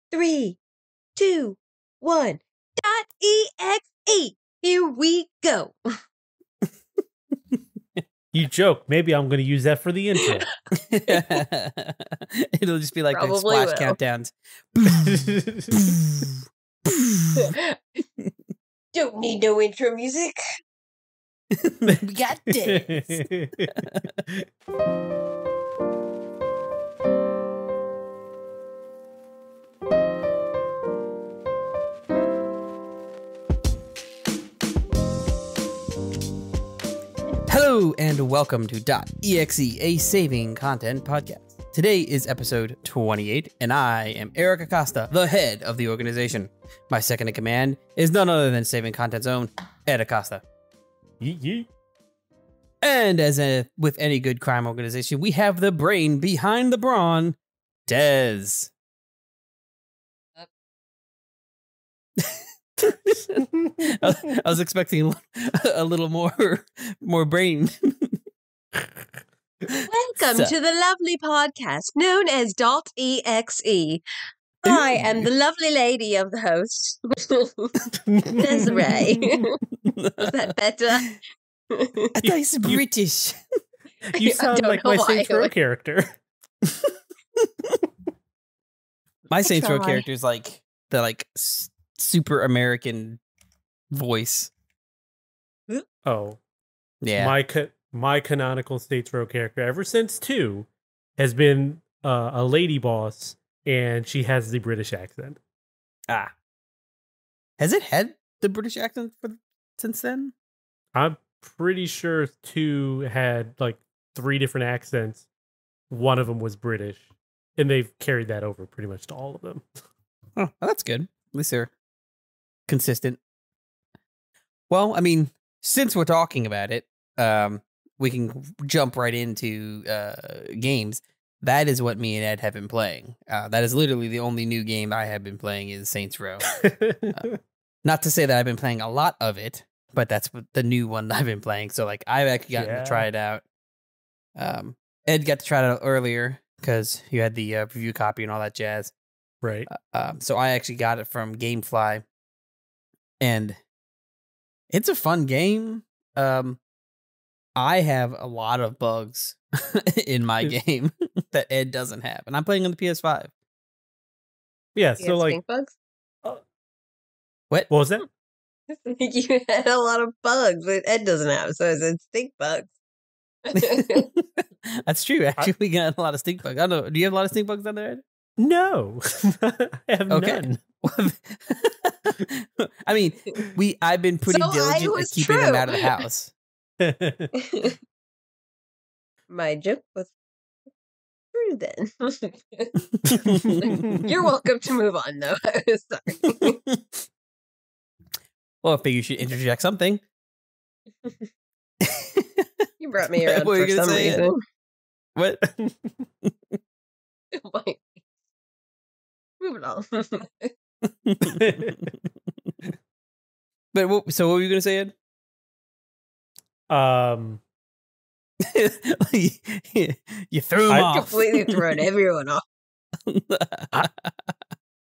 3, 2, 1. .exe. Here we go. You joke. Maybe I'm going to use that for the intro. It'll just be like the Probably splash will. countdowns. Don't need no intro music. We got this. Hello and welcome to dotEXE, a saving content podcast. Today is episode 28, and I am Eric Acosta, the head of the organization. My second in command is none other than Saving Content's own Ed Acosta. Yeet, yeet. And with any good crime organization, we have the brain behind the brawn, Dez. I was expecting a little more brain. Welcome to the lovely podcast known as .exe. I am the lovely lady of the host, Desiree. Is that better? I thought he's British. You sound like my Saints Row character. My Saints Row character is like the super American voice. Oh, yeah. My canonical Saints Row character ever since 2 has been a lady boss, and she has the British accent. Ah, has it had the British accent since then? I'm pretty sure 2 had like 3 different accents. One of them was British, and they've carried that over pretty much to all of them. Oh, well, that's good. At least they're consistent. Well, I mean, since we're talking about it, we can jump right into games. That is what me and Ed have been playing. That is literally the only new game I have been playing is Saints Row. Not to say that I've been playing a lot of it, but that's the new one I've been playing. So like I've actually gotten to try it out. Ed got to try it out earlier because you had the review copy and all that jazz. Right. So I actually got it from GameFly, and it's a fun game. I have a lot of bugs in my game that Ed doesn't have, and I'm playing on the PS5. Yeah, You so had like stink bugs? What was that? You had a lot of bugs that Ed doesn't have, so I said stink bugs. That's true. Actually, we got a lot of stink bugs. I don't know. Do you have a lot of stink bugs down there, Ed? No, I have none. I mean, I've been pretty diligent at keeping them out of the house. My joke was true then. You're welcome to move on, though. Sorry. Well, I figure you should interject something. You brought me around for some reason. What? Moving on. But so what were you going to say, Ed? You threw him off. Completely thrown everyone off.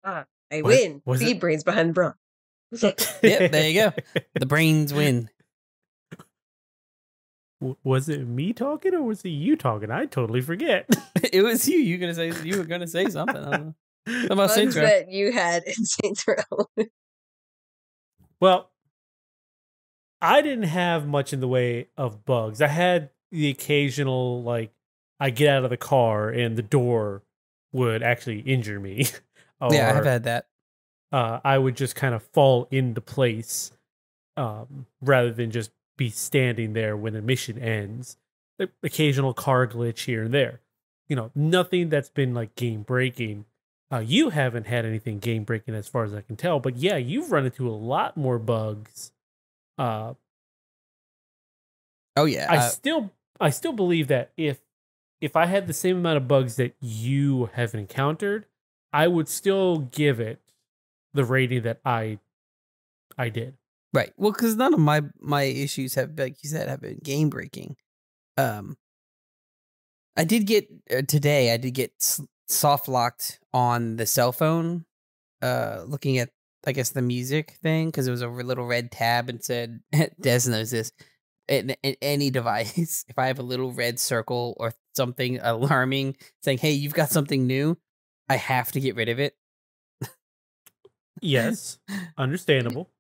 I win. The brains behind the brawn. Yep, there you go. The brains win. Was it me talking or was it you talking? I totally forget. It was you. You were gonna say something. I don't know. About Saints Row that you had in Saints Row. Well, I didn't have much in the way of bugs. I had the occasional, like, I get out of the car and the door would actually injure me. Or, yeah, I have had that. I would just kind of fall into place rather than just be standing there when a mission ends. Occasional car glitch here and there. You know, nothing that's been like game breaking. You haven't had anything game breaking as far as I can tell, but yeah, you've run into a lot more bugs. Oh yeah, I still believe that if I had the same amount of bugs that you have encountered, I would still give it the rating that I did. Right. Well, because none of my issues have, like you said, have been game breaking. I did get today. I did get soft locked on the cell phone looking at, I guess, the music thing, because there was a little red tab and said, Des knows this, in any device, if I have a little red circle or something alarming saying, hey, you've got something new, I have to get rid of it. Yes, understandable.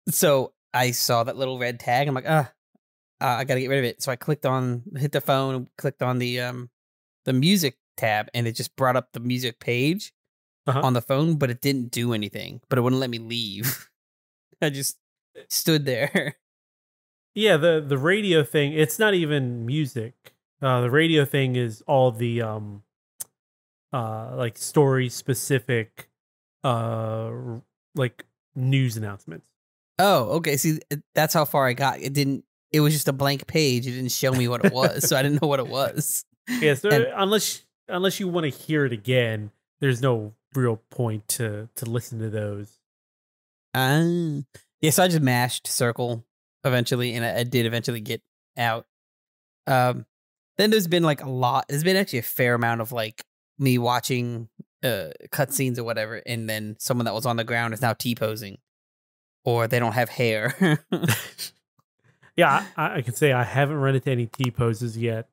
So I saw that little red tag. I'm like, I gotta get rid of it. So I hit the phone, clicked on the music tab, and it just brought up the music page on the phone, but it didn't do anything. But it wouldn't let me leave. I just stood there. Yeah, the radio thing, it's not even music. The radio thing is all the like story specific like news announcements. Oh, okay. See, that's how far I got. It was just a blank page. It didn't show me what it was, so I didn't know what it was. Yeah, so unless you want to hear it again, there's no real point to listen to those. Yeah, so I just mashed circle eventually, and I did eventually get out. Then there's been like there's been actually a fair amount of like me watching cutscenes or whatever, and then someone that was on the ground is now T-posing, or they don't have hair. Yeah, I can say I haven't run into any T-poses yet.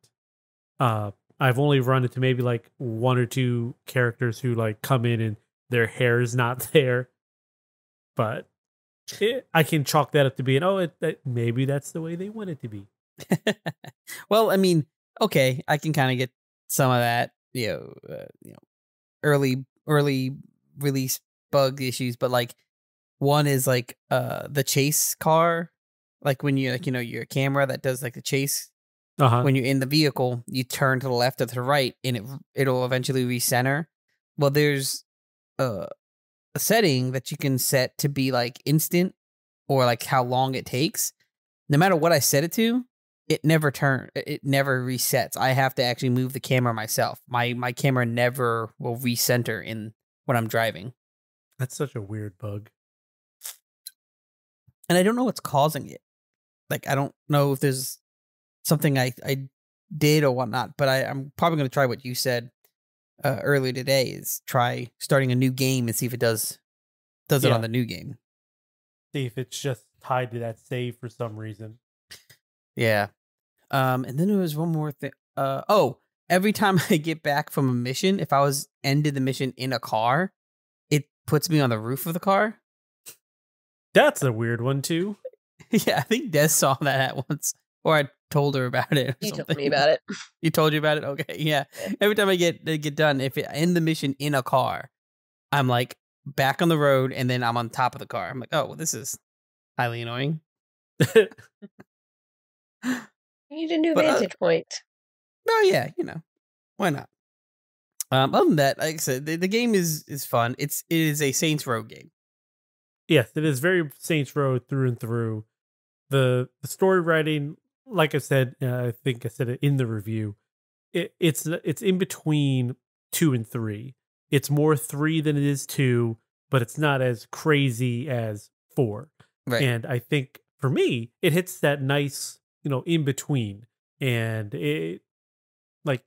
I've only run into maybe like one or two characters who like come in and their hair is not there, but I can chalk that up to being maybe that's the way they want it to be. Well, I mean, okay, I can kind of get some of that, early release bug issues, but like one is like the chase car, like when you like your camera that does like the chase. When you're in the vehicle, you turn to the left or to the right, and it'll eventually recenter. Well, there's a setting that you can set to be like instant, or like how long it takes. No matter what I set it to, it never resets. I have to actually move the camera myself. My camera never will recenter in when I'm driving. That's such a weird bug. And I don't know what's causing it. Like, I don't know if there's something I did or whatnot, but I'm probably going to try what you said earlier today, is try starting a new game and see if it does it on the new game. See if it's just tied to that save for some reason. Yeah. And then there was one more thing. Every time I get back from a mission, if I ended the mission in a car, it puts me on the roof of the car. That's a weird one too. Yeah, I think Des saw that at once. Or I told her about it. You told me about it. You told you about it? Okay, yeah. Every time I get done, if I end the mission in a car, I'm like back on the road, and then I'm on top of the car. I'm like, oh, well, this is highly annoying. You need a new vantage point. Oh yeah, why not? Other than that, like I said, the game is fun. It is a Saints Row game. Yes, it is very Saints Row through and through. The story writing, like I said, I think I said it in the review, it's in between 2 and 3. It's more 3 than it is 2, but it's not as crazy as 4. Right. And I think for me, it hits that nice, in between. And it, like,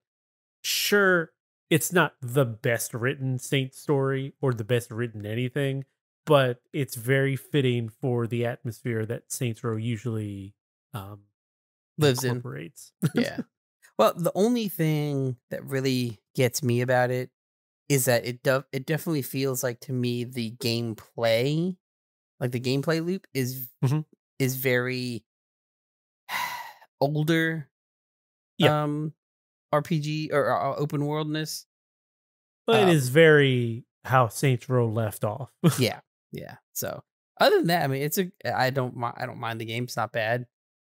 sure, it's not the best written Saints story or the best written anything, but it's very fitting for the atmosphere that Saints Row usually lives incorporates. Yeah. Well, the only thing that really gets me about it is that it definitely feels like, to me, the gameplay, like the gameplay loop is very older RPG or open worldness. But it is very how Saints Row left off. Yeah. So other than that, I mean, I don't mind the game. It's not bad.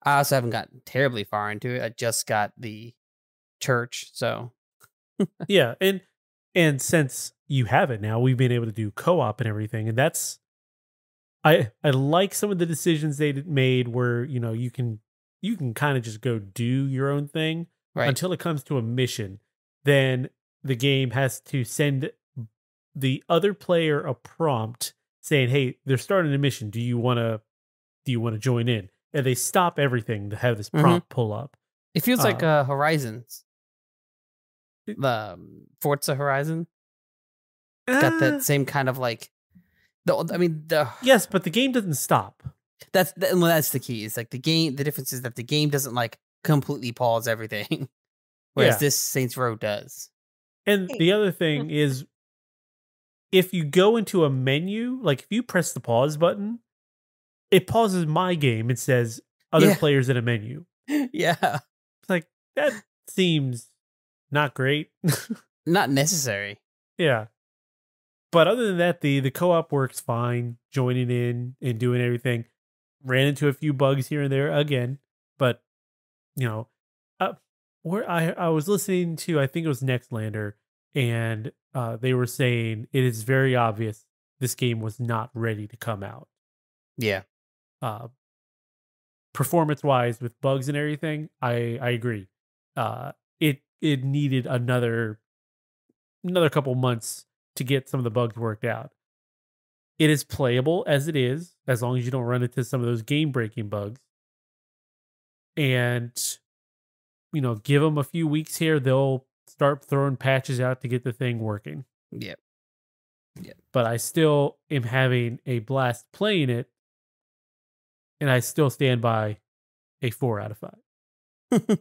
I also haven't gotten terribly far into it. I just got the church, so yeah, and since you have it now, we've been able to do co-op and everything, and that's I like some of the decisions they made where you can kind of just go do your own thing until it comes to a mission. Then the game has to send the other player a prompt saying, "Hey, they're starting a mission. Do you want to join in?" And they stop everything to have this prompt pull up. It feels like Horizons, the Forza Horizon. got that same kind of like the yes, but the game doesn't stop. that's the key. It's like the difference is that the game doesn't like completely pause everything, whereas this Saints Row does. And the other thing is, if you go into a menu, like if you press the pause button, it pauses my game and says other players in a menu. Yeah. It's like, that seems not great. Not necessary. Yeah. But other than that, the co-op works fine, joining in and doing everything. Ran into a few bugs here and there again, but where I was listening to, I think it was Nextlander, and they were saying it is very obvious this game was not ready to come out. Yeah. Performance-wise, with bugs and everything, I agree. It needed another couple months to get some of the bugs worked out. It is playable as it is, as long as you don't run into some of those game-breaking bugs. And, give them a few weeks here, they'll start throwing patches out to get the thing working. Yep. But I still am having a blast playing it, and I still stand by a 4 out of 5.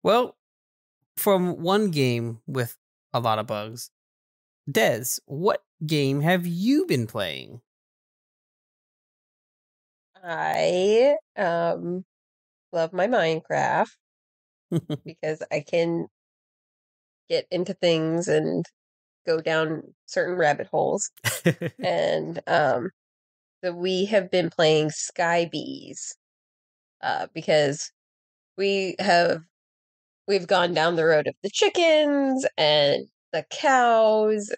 Well, from one game with a lot of bugs, Des, what game have you been playing? I love my Minecraft because I can get into things and go down certain rabbit holes. And so we have been playing Sky Bees because we've gone down the road of the chickens and the cows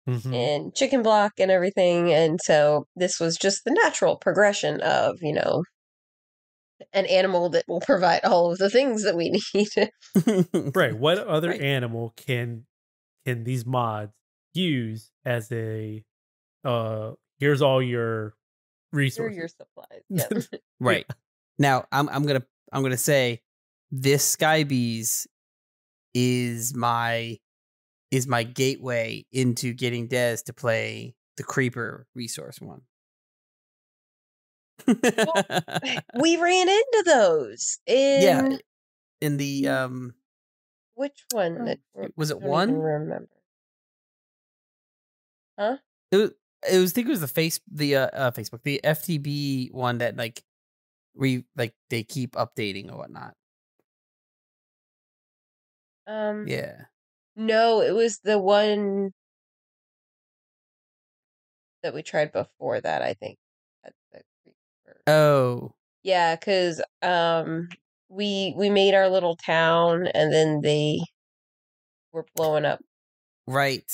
and chicken block and everything. And so this was just the natural progression of, an animal that will provide all of the things that we need. Right. What other animal can these mods use as a here's all your resources, your supplies? Yeah. Right. Now I'm gonna say this Sky Bees is my gateway into getting Des to play the creeper resource one. Well, we ran into those in in the which one that was it I don't one? even remember. Huh? It was I think it was the Facebook, the FTB one that like they keep updating or whatnot. Yeah. No, it was the one that we tried before that, I think. That's the creeper. Oh. Yeah, because we made our little town and then they were blowing up. Right.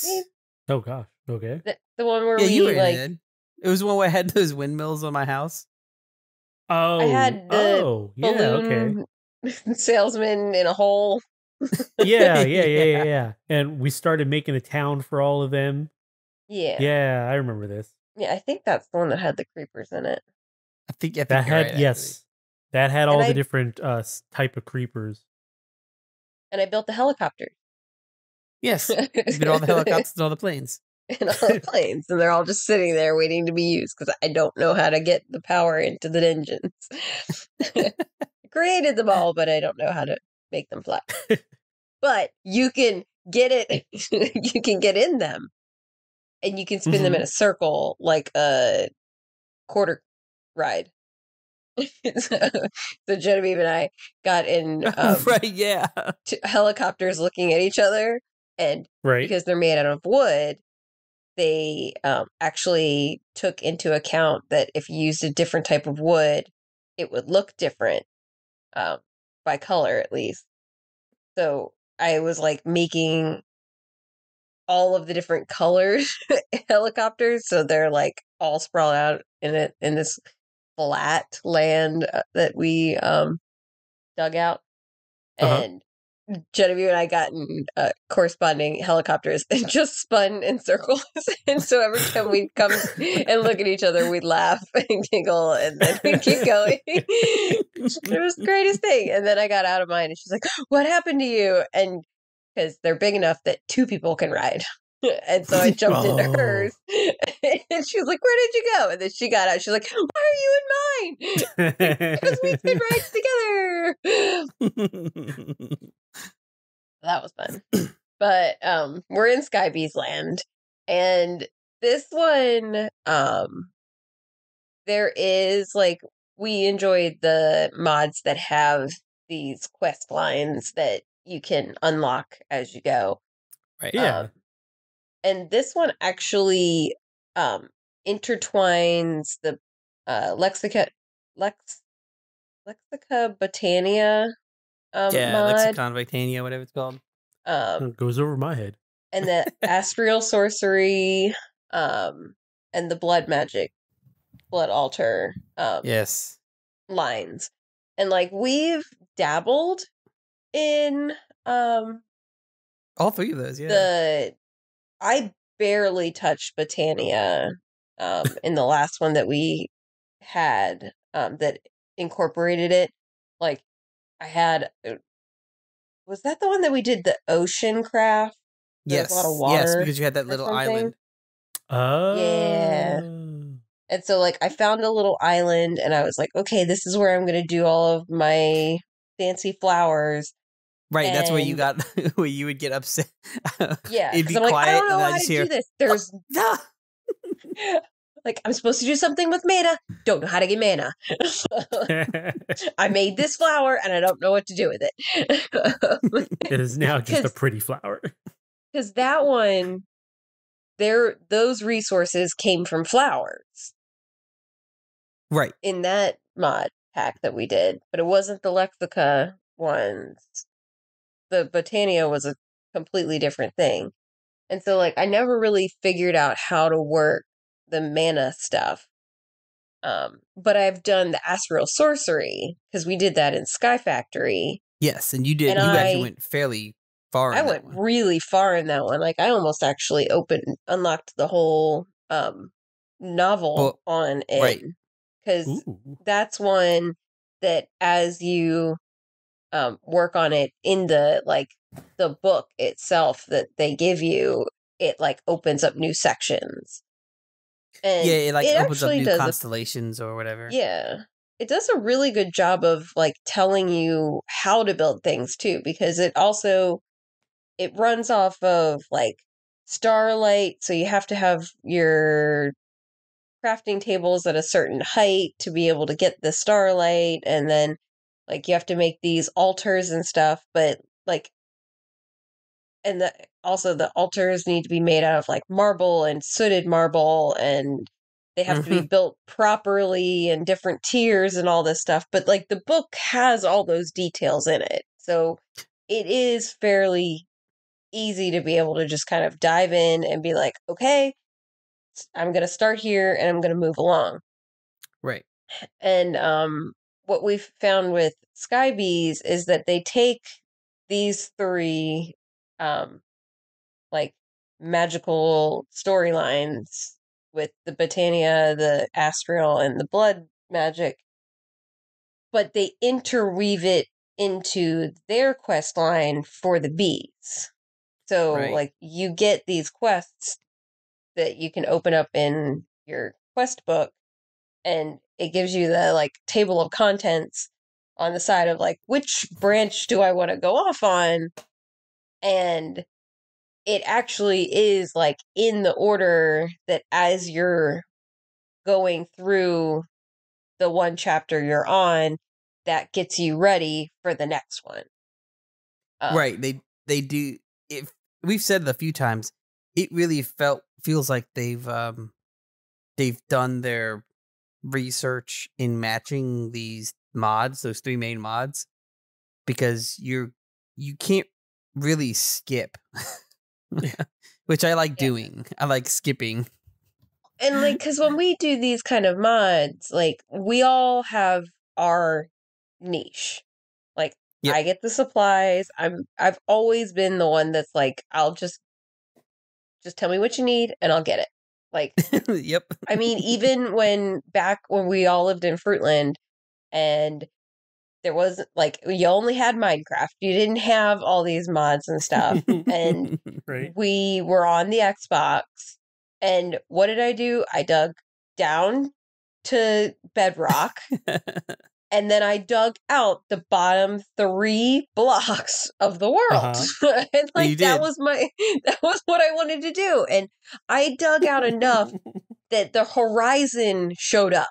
Oh gosh. Okay. The one where you were like in it. It was one where I had those windmills on my house. Oh. I had the balloon salesman in a hole. Yeah. And we started making a town for all of them. Yeah. Yeah, I remember this. Yeah, I think that's the one that had the creepers in it. I think that you're had right, yes. That had all the different type of creepers. And I built the helicopter. Yes. You built all the helicopters and all the planes. And all the planes, and they're all just sitting there waiting to be used because I don't know how to get the power into the engines. I created them all, but I don't know how to make them fly. But you can get it, you can get in them, and you can spin them in a circle like a quarter ride. So Genevieve and I got in helicopters looking at each other, and because they're made out of wood, they actually took into account that if you used a different type of wood, it would look different by color, at least. So I was like making all of the different colored helicopters, so they're like all sprawled out in this flat land that we dug out, and Genevieve and I got in corresponding helicopters and just spun in circles. And so every time we'd come and look at each other, we'd laugh and giggle, and then we'd keep going. It was the greatest thing. And then I got out of mine, and she's like, "What happened to you?" And because they're big enough that 2 people can ride. And so I jumped into hers. And she was like, "Where did you go?" And then she got out. She's like, "Why are you in mine?" Because we could ride together. That was fun. But we're in Sky Bee's land. And this one, there is like, we enjoyed the mods that have these quest lines that you can unlock as you go. Right. Yeah. And this one actually intertwines the Lexica Botania mod. Lexicon Vitania, whatever it's called. It goes over my head. And the Astral Sorcery, and the Blood Altar, yes, lines. And like, we've dabbled in all three of those. Yeah, I barely touched Botania in the last one that we had that incorporated it. Like, I had, was that the one that we did the ocean craft? Yes, a lot of water. Yes, because you had that little island. Yeah. And so, like, I found a little island, and I was like, okay, this is where I'm going to do all of my fancy flowers. Right, that's where you got, where you would get upset. Yeah, it'd be I'm like, quiet, I don't know and how to do this. There's no. Like, I'm supposed to do something with mana. Don't know how to get mana. I made this flower, and I don't know what to do with it. It is now just a pretty flower. Because that one, those resources came from flowers. Right. In that mod pack that we did. But it wasn't the Lexica ones. The Botania was a completely different thing. And so, like, I never really figured out how to work the mana stuff. But I've done the Astral Sorcery, because we did that in Sky Factory. Yes, and you did. And you actually went fairly far. I went really far in that one. Like, I almost actually unlocked the whole novel on it. Right. Because that's one that, as you work on it in the book itself that they give you, it like opens up new sections. And yeah, it opens up new constellations or whatever. Yeah. It does a really good job of like telling you how to build things too, because it runs off of like starlight, so you have to have your crafting tables at a certain height to be able to get the starlight, and then like you have to make these altars and stuff, but like, and also the altars need to be made out of like marble and sooted marble, and they have to be built properly in different tiers and all this stuff. But like, the book has all those details in it, so it is fairly easy to be able to just kind of dive in and be like, okay, I'm going to start here and I'm going to move along. Right. And what we've found with Sky Bees is that they take these three like magical storylines with the Botania, the Astral, and the blood magic, but they interweave it into their quest line for the bees. So like, you get these quests that you can open up in your quest book, and it gives you the like table of contents on the side of like, which branch do I want to go off on? And it actually is like in the order that, as you're going through the one chapter you're on, that gets you ready for the next one. Right. They do. If we've said it a few times, it really feels like they've done their research in matching these mods, those three main mods, because you can't really skip. Which I like doing. I like skipping. And like, because when we do these kind of mods, like, we all have our niche. Like, I get the supplies. I've always been the one that's like, I'll just tell me what you need and I'll get it. Like, yep. I mean, even back when we all lived in Fruitland, and there wasn't like you only had Minecraft. You didn't have all these mods and stuff. And we were on the Xbox. And what did I do? I dug down to bedrock. And then I dug out the bottom 3 blocks of the world. And like that was what I wanted to do. And I dug out enough that the horizon showed up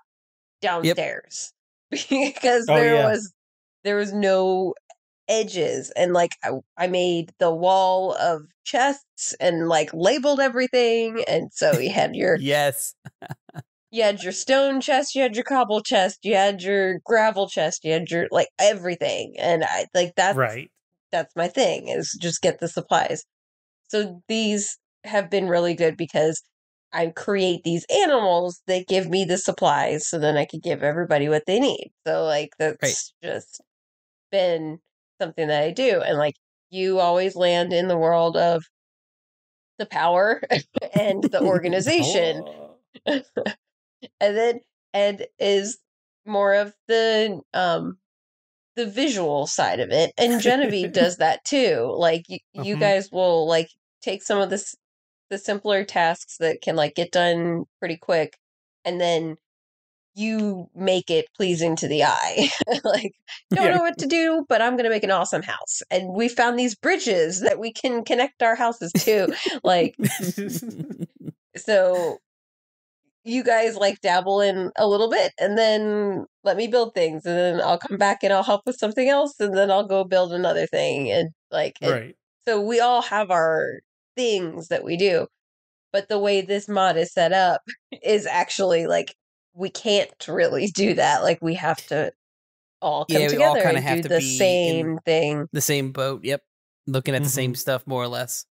downstairs. Because there was no edges, and like I made the wall of chests and like labeled everything, and so you had your you had your stone chest, you had your cobble chest, you had your gravel chest, you had your like everything, and I like that's my thing, is just get the supplies. So these have been really good because I create these animals that give me the supplies, so then I could give everybody what they need. So like that's just been something that I do. And like you always land in the world of the power and the organization. and is more of the visual side of it. And Genevieve does that too. Like you guys will like take some of the simpler tasks that can like get done pretty quick, and then you make it pleasing to the eye. Like, don't know what to do, but I'm going to make an awesome house. And we found these bridges that we can connect our houses to. Like, so you guys like dabble in a little bit and then let me build things. And then I'll come back and I'll help with something else. And then I'll go build another thing. And like, so we all have our things that we do. But the way this mod is set up is actually like, we can't really do that. Like we have to all come together and have do the same thing. The same boat. Yep. Looking at the same stuff more or less.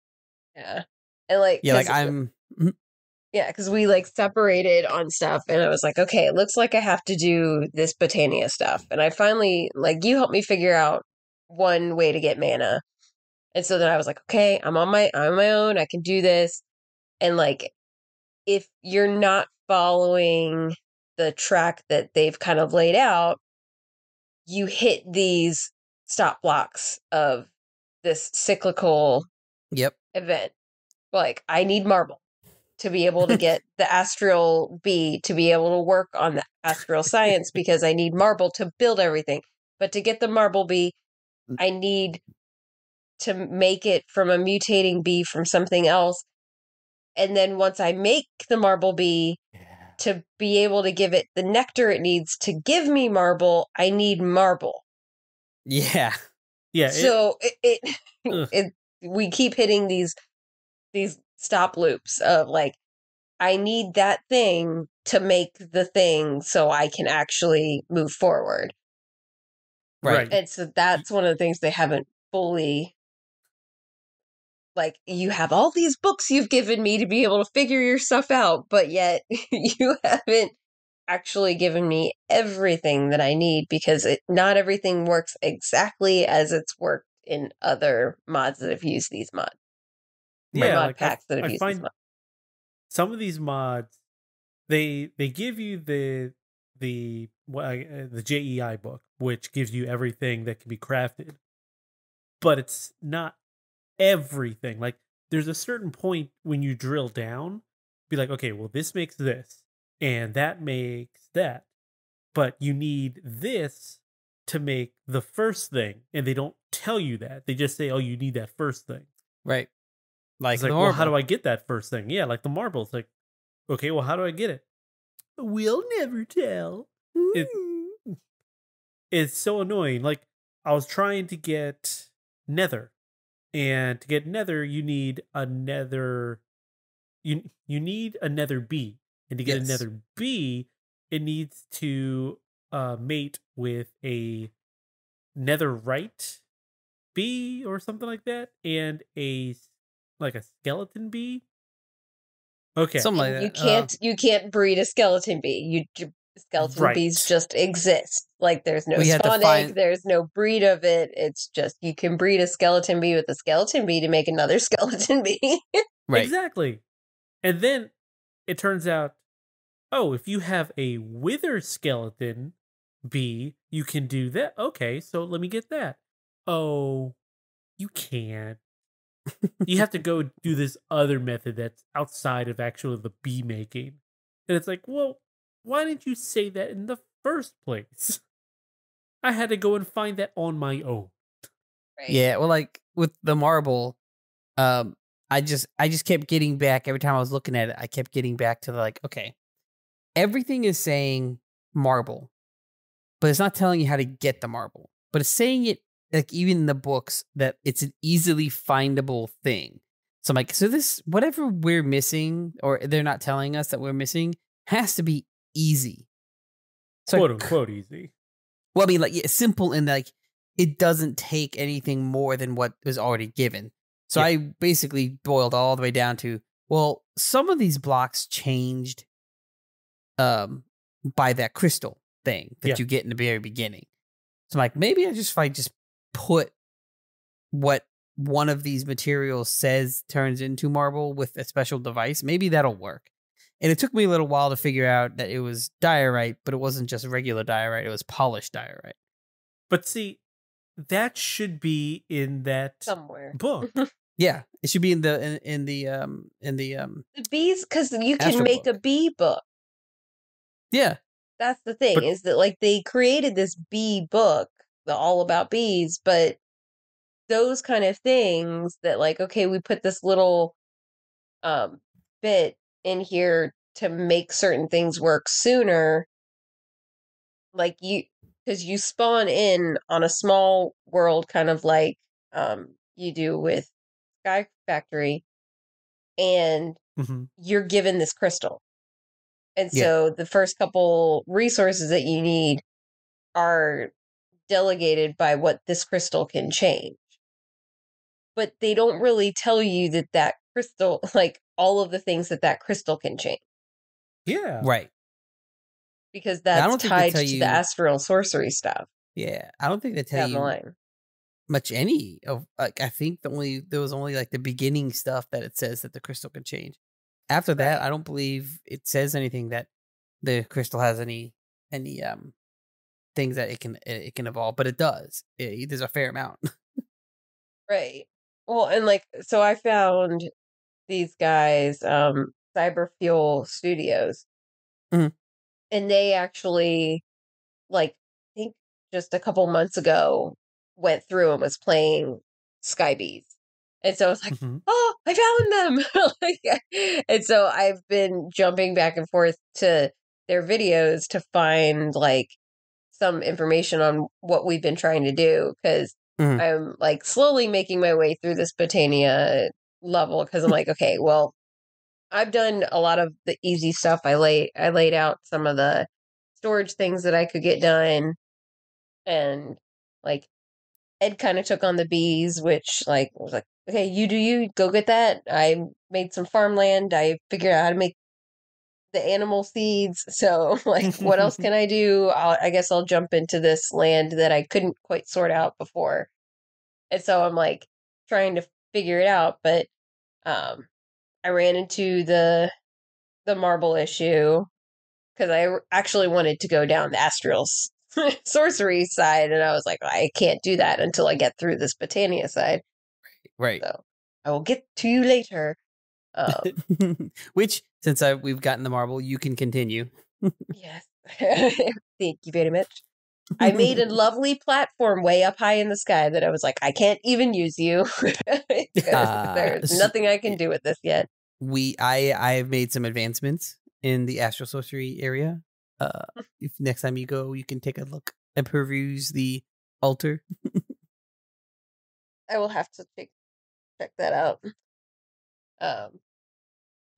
Yeah. And like, because we like separated on stuff, and I was like, okay, it looks like I have to do this Botania stuff. And I finally, like, you helped me figure out one way to get mana. And so then I was like, okay, I'm on my own. I can do this. And like, if you're not following the track that they've kind of laid out, you hit these stop blocks of this cyclical event. Like, I need marble to be able to get the astral bee to be able to work on the astral science, because I need marble to build everything. But to get the marble bee, I need to make it from a mutating bee from something else. And then once I make the marble bee, to be able to give it the nectar it needs to give me marble, I need marble. Yeah. So we keep hitting these stop loops of like, I need that thing to make the thing so I can actually move forward. Right. And so that's one of the things they haven't fully, like, you have all these books you've given me to be able to figure your stuff out, but yet you haven't actually given me everything that I need, because not everything works exactly as it's worked in other mods that have used these mods. Mod packs that have used these mods. Some of these mods, they give you the JEI book, which gives you everything that can be crafted, but it's not everything. Like, there's a certain point when you drill down, be like, okay, well, this makes this, and that makes that, but you need this to make the first thing, and they don't tell you that. They just say, oh, you need that first thing. Right. Like, well, how do I get that first thing? Yeah, like the marbles. Like, okay, well, how do I get it? We'll never tell. It's so annoying. Like, I was trying to get nether, and to get nether, you need a nether. You need a nether bee, and to get a nether bee, it needs to mate with a netherite bee or something like that, and a skeleton bee. Okay, something like that. You can't breed a skeleton bee. Skeleton bees just exist. Like, there's no spawn egg, there's no breed of it. It's just, you can breed a skeleton bee with a skeleton bee to make another skeleton bee. Right. Exactly. And then it turns out, oh, if you have a wither skeleton bee, you can do that. Okay, so let me get that. Oh, you can't. You have to go do this other method that's outside of actually the bee making. And it's like, well, why didn't you say that in the first place? I had to go and find that on my own. Right. Yeah, well, like with the marble, I just kept getting back every time I was looking at it. I kept getting back to like, okay, everything is saying marble, but it's not telling you how to get the marble. But it's saying it like even in the books that it's an easily findable thing. So I'm like, so this whatever we're missing, or they're not telling us that we're missing, has to be easy. So Quote unquote easy. Well, I mean, like, yeah, simple in like it doesn't take anything more than what was already given. So Yeah. I basically boiled all the way down to, well, some of these blocks changed by that crystal thing that you get in the very beginning. So I'm like, maybe if I just put what one of these materials says turns into marble with a special device, maybe that'll work. And it took me a little while to figure out that it was diorite, but it wasn't just regular diorite, it was polished diorite. But see, that should be in that somewhere book. Yeah, it should be in the the bees, because you can make book. a bee book. Yeah, that's the thing, is that like they created this bee book, all about bees, but those kind of things that like, okay, we put this little bit in here to make certain things work sooner, like because you spawn in on a small world, kind of like you do with Sky Factory, and you're given this crystal. And so the first couple resources that you need are delegated by what this crystal can change. But they don't really tell you that crystal, like all of the things that crystal can change. Yeah. Right. Because that's tied to the astral sorcery stuff. Yeah. I don't think they tell you much any of, like, I think there was only like the beginning stuff that it says that the crystal can change. After that, I don't believe it says anything that the crystal has any things that it can evolve, but it does. There's a fair amount. Right. Well, and like, so I found these guys, Cyber Fuel Studios, and they actually, like, I think just a couple months ago, went through and was playing Sky Bees. And so I was like, oh, I found them. And so I've been jumping back and forth to their videos to find like some information on what we've been trying to do, because I'm like slowly making my way through this Botania level, because I'm like, okay, well, I've done a lot of the easy stuff. I laid out some of the storage things that I could get done, and like Ed kind of took on the bees, which like was like, okay, you go get that. I made some farmland. I figured out how to make the animal seeds. So like, what else can I do? I guess I'll jump into this land that I couldn't quite sort out before. And so I'm like trying to figure it out, but I ran into the marble issue, because I actually wanted to go down the astral sorcery side, and I was like, I can't do that until I get through this Botania side. Right. So I will get to you later. Which, since we've gotten the marble, you can continue. Yes. Thank you very much. I made a lovely platform way up high in the sky that I was like, I can't even use you. There's nothing I can do with this yet. I've made some advancements in the astral sorcery area. If next time you go, you can take a look and peruse the altar. I will have to check that out.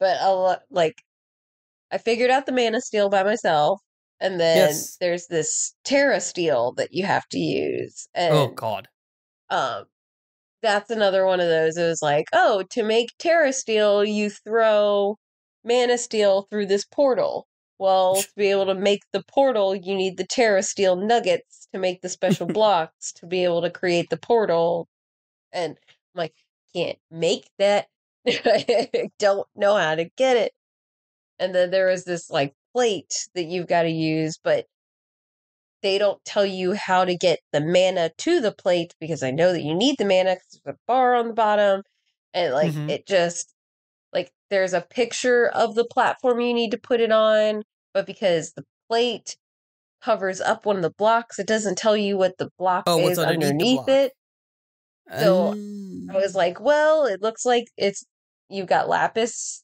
But I figured out the mana steel by myself, and then there's this Terra steel that you have to use. And, oh God. That's another one of those. It was like, oh, to make Terra steel, you throw mana steel through this portal. Well, to be able to make the portal, you need the Terra steel nuggets to make the special blocks to be able to create the portal. And I'm like, can't make that. I don't know how to get it. And then there was this like plate that you've got to use, but they don't tell you how to get the mana to the plate, because I know that you need the mana because there's a bar on the bottom. And like, it just, like, there's a picture of the platform you need to put it on, but because the plate covers up one of the blocks, it doesn't tell you what the block what's is underneath it. So I was like, well, it looks like you've got lapis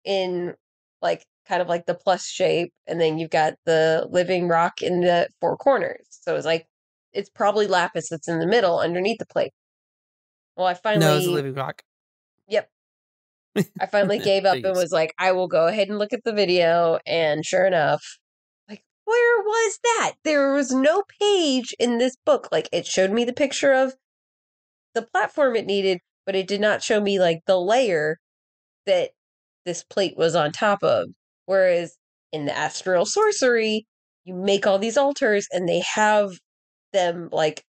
in like kind of like the plus shape, and then you've got the living rock in the four corners. So it's like, it's probably lapis that's in the middle underneath the plate. Well, I finally... No, it's a living rock. Yep. I finally gave up and was like, I will go ahead and look at the video, and sure enough, like, where was that? There was no page in this book. Like, it showed me the picture of the platform it needed, but it did not show me like the layer that this plate was on top of. Whereas in the Astral Sorcery, you make all these altars and they have them like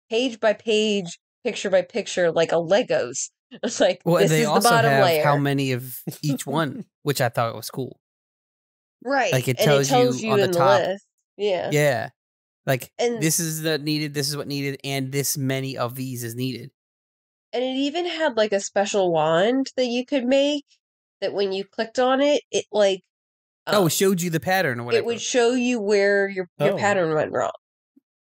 page by page, picture by picture, like a Legos. It's like, well, this they is also the bottom have layer. How many of each one, which I thought was cool. Right. Like it and tells, you on the top. List. Yeah. Yeah. Like, and this is the needed, this is what needed, and this many of these is needed. And it even had like a special wand that you could make that when you clicked on it, it like... it showed you the pattern or whatever. It would show you where your pattern went wrong.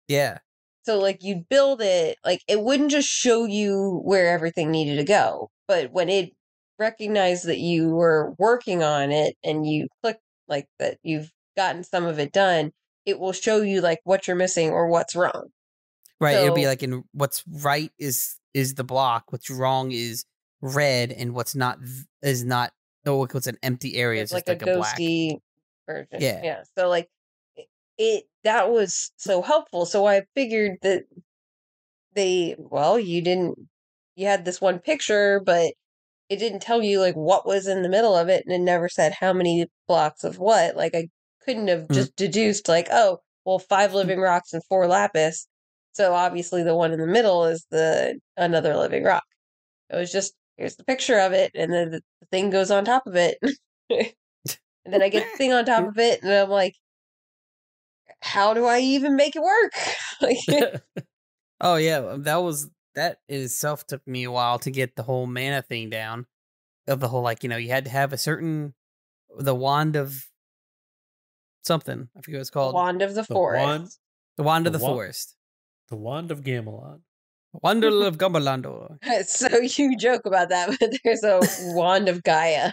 Yeah. So, like, you'd build it, like, it wouldn't just show you where everything needed to go, but when it recognized that you were working on it and you click, like, that you've gotten some of it done, it will show you, like, what you're missing or what's wrong. Right, so, it'll be like, in what's right is the block, what's wrong is red, and what's not is not, what's an empty area is like just a like a black ghosty version. Yeah. Yeah. So, like, that was so helpful. So I figured that you had this one picture, but it didn't tell you like what was in the middle of it, and it never said how many blocks of what. Like, I couldn't have just deduced like, oh, well, 5 living rocks and 4 lapis. So obviously the one in the middle is another living rock. It was just, here's the picture of it, and then the thing goes on top of it. And then I get the thing on top of it, and I'm like, how do I even make it work? Oh yeah, that in itself took me a while to get the whole mana thing down. Of the whole, like, you had to have the wand of something. I forget what it's called. Wand of the Forest. The wand of the forest. The wand of Gamelon. Wandle of Gumbalando. So you joke about that, but there's a wand of Gaia.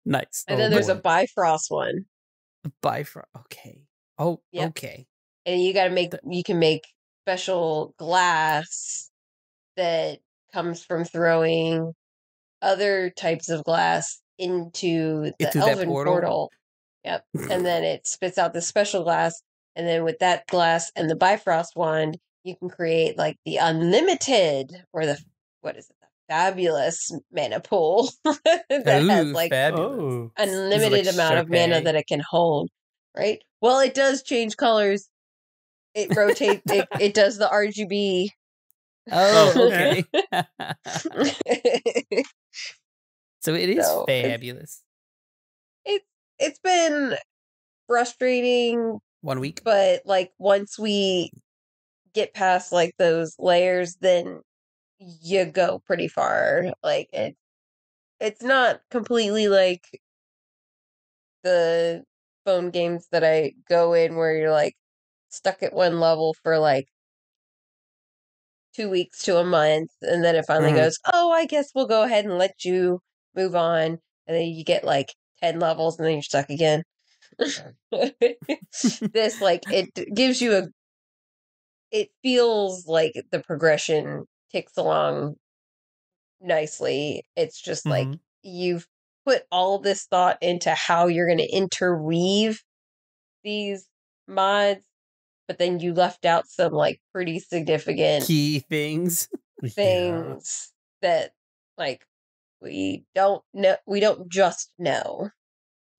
Nice. And then there's a Bifrost one. Bifrost. Okay. Oh, yep. Okay. And you can make special glass that comes from throwing other types of glass into the Elven portal. Yep. And then it spits out the special glass. And then with that glass and the Bifrost wand, you can create like the unlimited, or the fabulous mana pool that has like unlimited amount of mana that it can hold. Right? Well, it does change colors. It rotates. it does the RGB. Oh, okay. So it is fabulous. It's been frustrating 1 week, but like once we get past like those layers, then you go pretty far. Like it's not completely like the phone games that I go in where you're like stuck at one level for like 2 weeks to a month, and then it finally goes, oh, I guess we'll go ahead and let you move on, and then you get like 10 levels and then you're stuck again. This, like, it gives you it feels like the progression ticks along nicely. It's just like you've put all this thought into how you're going to interweave these mods, but then you left out some like pretty significant key things that like we don't just know,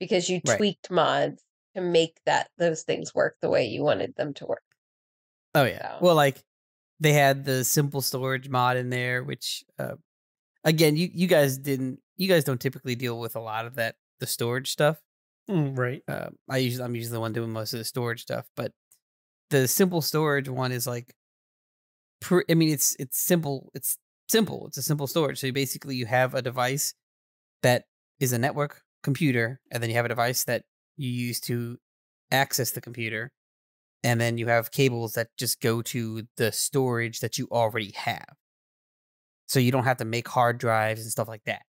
because you tweaked mods to make those things work the way you wanted them to work. Oh yeah. So. Well, like they had the simple storage mod in there, which again, you guys don't typically deal with a lot of the storage stuff. Right. I'm usually the one doing most of the storage stuff, but the simple storage one is like, it's simple. It's simple. It's a simple storage. So basically, you have a device that is a network computer, and then you have a device that you use to access the computer, and then you have cables that just go to the storage that you already have. So you don't have to make hard drives and stuff like that.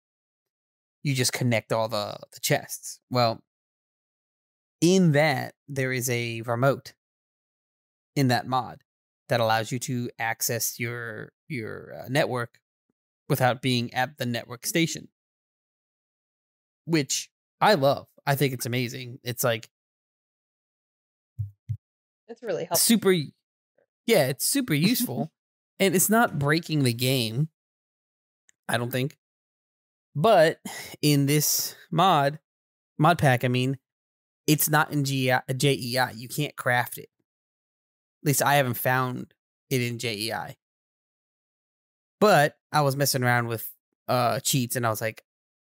You just connect all the chests. Well, in that, there is a remote in that mod that allows you to access your network without being at the network station, which I love. I think it's amazing. It's like it's really helpful. Super, yeah, it's super useful, and it's not breaking the game, I don't think. But in this mod pack, I mean, it's not in JEI. You can't craft it. At least I haven't found it in JEI. But I was messing around with cheats, and I was like,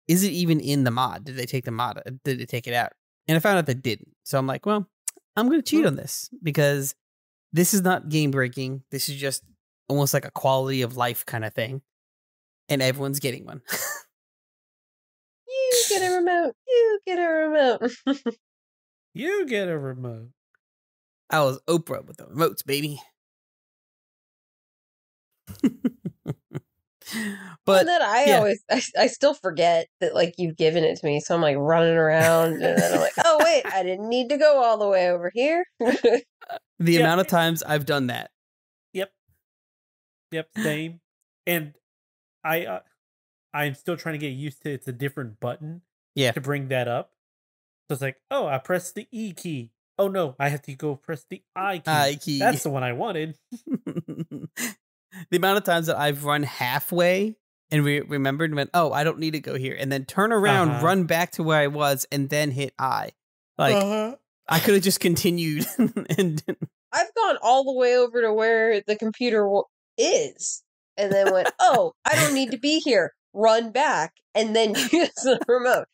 is it even in the mod? Did they take the mod? Did they take it out? And I found out they didn't. So I'm like, well, I'm going to cheat on this because this is not game breaking. This is just almost like a quality of life kind of thing. And everyone's getting one. You get a remote. You get a remote. You get a remote. I was Oprah with the remotes, baby. But then I still forget that like you've given it to me, so I'm like running around, and then I'm like, oh wait, I didn't need to go all the way over here. The amount of times I've done that. Yep, same. And I'm still trying to get used to it's a different button. Yeah. To bring that up. So it's like, oh, I pressed the E key. Oh no, I have to go press the I key. That's the one I wanted. The amount of times that I've run halfway and remembered and went, oh, I don't need to go here, and then turn around, run back to where I was, and then hit I. Like, I could have just continued. And I've gone all the way over to where the computer is, and then went, oh, I don't need to be here. Run back, and then use the remote.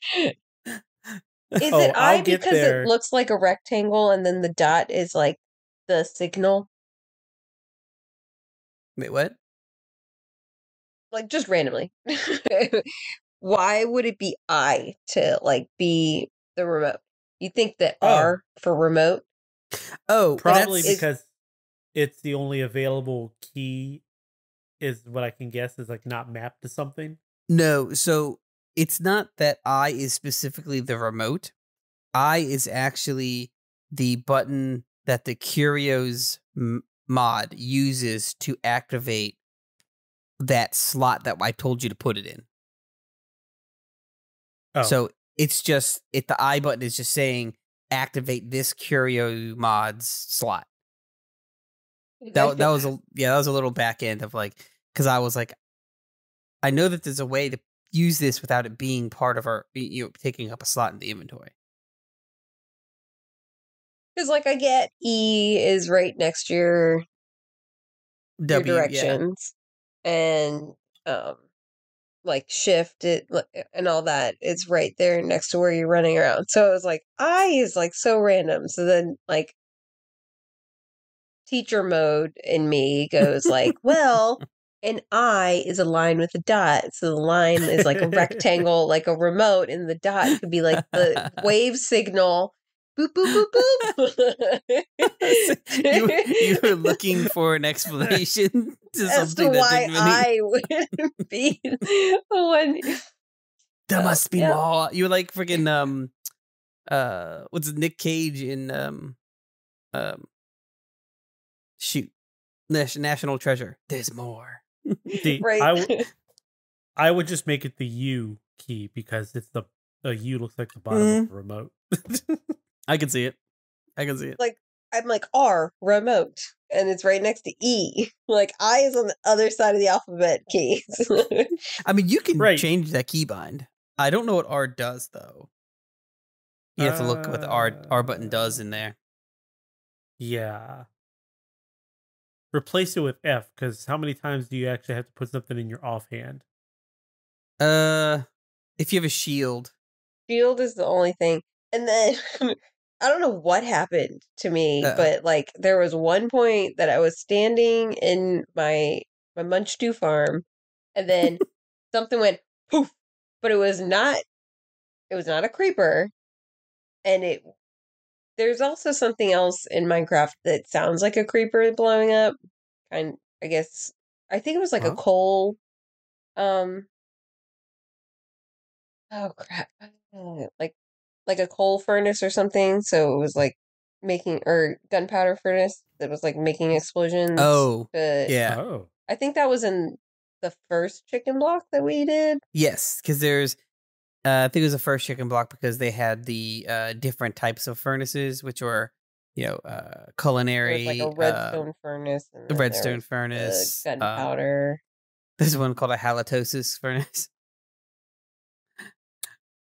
Is it I because it looks like a rectangle, and then the dot is like the signal? Wait, what? Like, just randomly. Why would it be I to, like, be the remote? You think that R for remote? Oh, probably because it's the only available key is what I can guess is, like, not mapped to something. No, so it's not that I is specifically the remote. I is actually the button that the Curios mod uses to activate that slot that I told you to put it in. Oh. So it's just the I button is just saying activate this Curio mod's slot. That was a little back end of like, because I was like, I know that there's a way to use this without it being part of our taking up a slot in the inventory. Because, like, I get E is right next to your directions, and like shift it and all that. It's right there next to where you're running around. So it was like I is like so random. So then like teacher mode in me goes like, well, an I is aligned with a dot. So the line is like a rectangle, like a remote, and the dot could be like the wave signal. Boop, boop, boop, boop. you were looking for an explanation to something that didn't really... I would be the one. There must be more. You were like freaking what's Nick Cage in shoot, National Treasure. There's more. See, right. I would just make it the U key because it's the U looks like the bottom of the remote. I can see it. Like, I'm like R, remote, and it's right next to E. Like, I is on the other side of the alphabet keys. I mean, you can change that keybind. I don't know what R does, though. You have to look what the R button does in there. Yeah. Replace it with F, because how many times do you actually have to put something in your offhand? If you have a shield. Shield is the only thing. And then I don't know what happened to me, but like there was one point that I was standing in my Munch Stew farm, and then something went poof, but it was not a creeper, and there's also something else in Minecraft that sounds like a creeper blowing up. I guess I think it was like a coal. Oh crap! Like a coal furnace or something. So it was like or gunpowder furnace that was like making explosions. Oh, but yeah. Oh, I think that was in the first chicken block that we did. Yes, because there's, I think it was the first chicken block because they had the different types of furnaces, which were, culinary. There was like a redstone furnace. And a redstone furnace. Gunpowder. There's one called a halitosis furnace.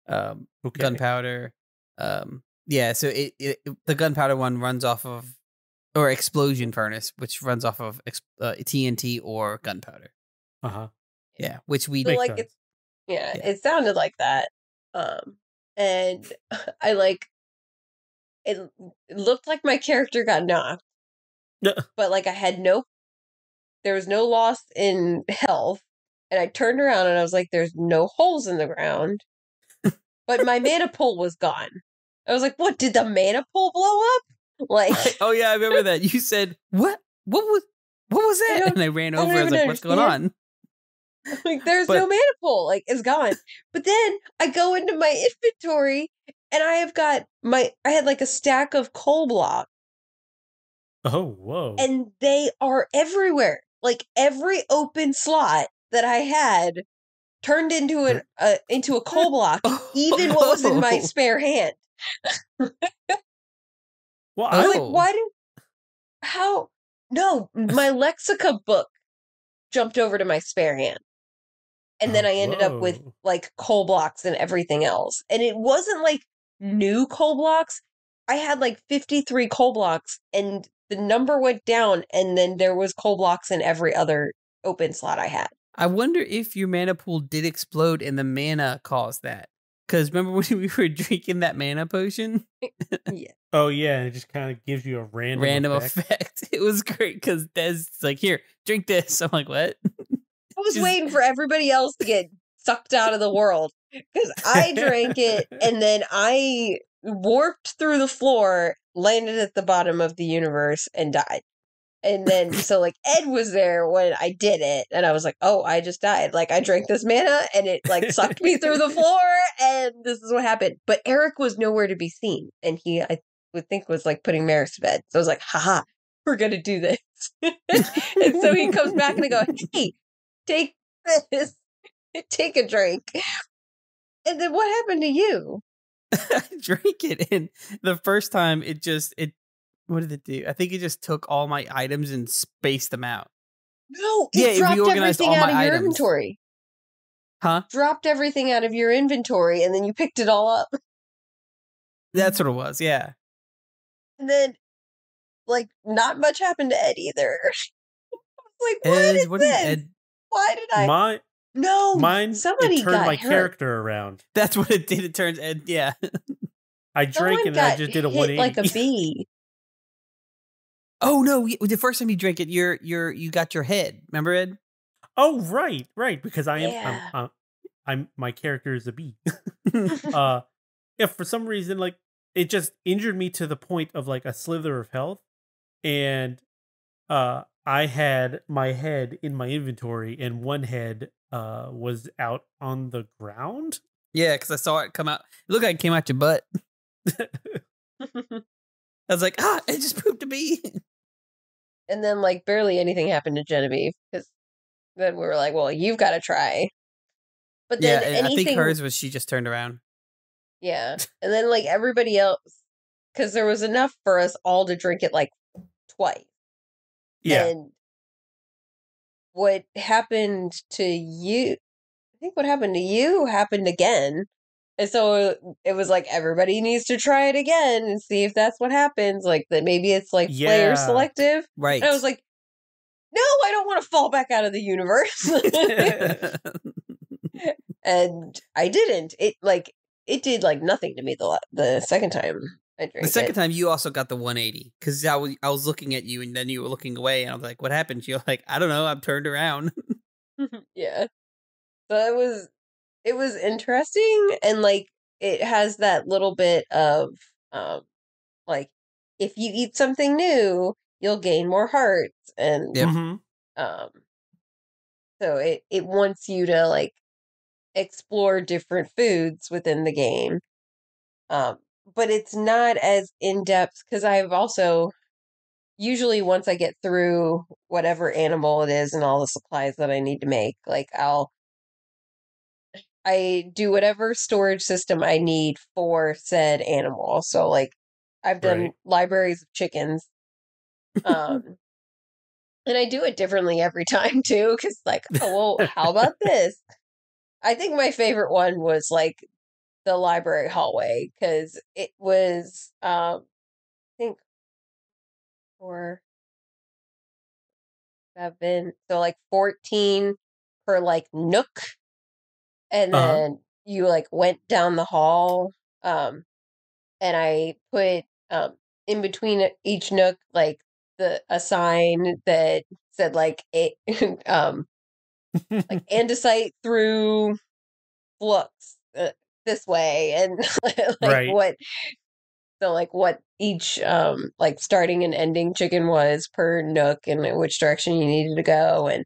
okay. Gunpowder. Yeah, so the gunpowder one runs off of, or explosion furnace, which runs off of TNT or gunpowder. Yeah, which we so like it sounded like that. And I like it looked like my character got knocked. But like there was no loss in health, and I turned around and I was like, there's no holes in the ground. But my mana pool was gone. I was like, what, did the mana pool blow up? Like, oh yeah, I remember that. You said, what was that? And I ran over. I was like, what's going on? Like, there's no mana pool. Like, it's gone. But then I go into my inventory and I had like a stack of coal blocks. Oh, whoa. And they are everywhere. Like, every open slot that I had turned into a coal block, even what was in my spare hand. Well, I was like, no, my Lexica book jumped over to my spare hand. And then I ended up with like coal blocks and everything else. And it wasn't like new coal blocks. I had like 53 coal blocks and the number went down, and then there was coal blocks in every other open slot I had. I wonder if your mana pool did explode and the mana caused that. Because remember when we were drinking that mana potion? Yeah. Oh, yeah. It just kind of gives you a random effect. It was great because Des like, here, drink this. I'm like, what? I was waiting for everybody else to get sucked out of the world because I drank it and then I warped through the floor, landed at the bottom of the universe, and died. And then, so like Ed was there when I did it, and I was like, oh, I just died. Like, I drank this mana and it like sucked me through the floor, and this is what happened. But Eric was nowhere to be seen, and I would think was like putting Maris to bed. So I was like, haha, we're gonna do this. And so he comes back and I go, hey, take this, take a drink. And then what happened to you? I drank it, and the first time what did it do? I think it just took all my items and spaced them out. No, it dropped everything out of your inventory. Huh? Dropped everything out of your inventory, and then you picked it all up. That's what it was, yeah. And then, like, not much happened to Ed either. I was like, what is this? Why did I... somebody turned got my hurt. character around. That's what it did. It turns Ed, yeah. I drank and I just did a 180. Like a bee. Oh no! The first time you drank it, you got your head. Remember, Ed? Oh right, because I'm my character is a bee. Yeah, for some reason, like it just injured me to the point of like a slither of health, and I had my head in my inventory, and one head was out on the ground. Yeah, because I saw it come out. It looked like it came out your butt. I was like, it just pooped a bee. And then, like, barely anything happened to Genevieve, because then we were like, well, you've got to try. But then I think hers was she just turned around. Yeah. And then, like, everybody else, because there was enough for us all to drink it, like, twice. Yeah. And what happened to you, I think what happened to you happened again. And so it was like, everybody needs to try it again and see if that's what happens. Like, that maybe it's like player selective. Right. And I was like, no, I don't want to fall back out of the universe. And I didn't. It like, it did like nothing to me the second time I drank it. The second time you also got the 180 because I was looking at you and then you were looking away and I was like, "What happened?" You're like, "I don't know. I'm turned around." Yeah. So it was interesting, and like it has that little bit of like if you eat something new, you'll gain more hearts, and Yep. um so it wants you to like explore different foods within the game. But it's not as in depth because I've also usually once I get through whatever animal it is and all the supplies that I need to make, like I do whatever storage system I need for said animal. So like I've done libraries of chickens. Um and I do it differently every time too, because like, oh well, how about this? I think my favorite one was like the library hallway because it was I think 4, 7, so like 14 per like nook, and then you like went down the hall, and I put in between each nook like a sign that said like like andesite through flux this way, and like what so like what each like starting and ending chicken was per nook and which direction you needed to go, and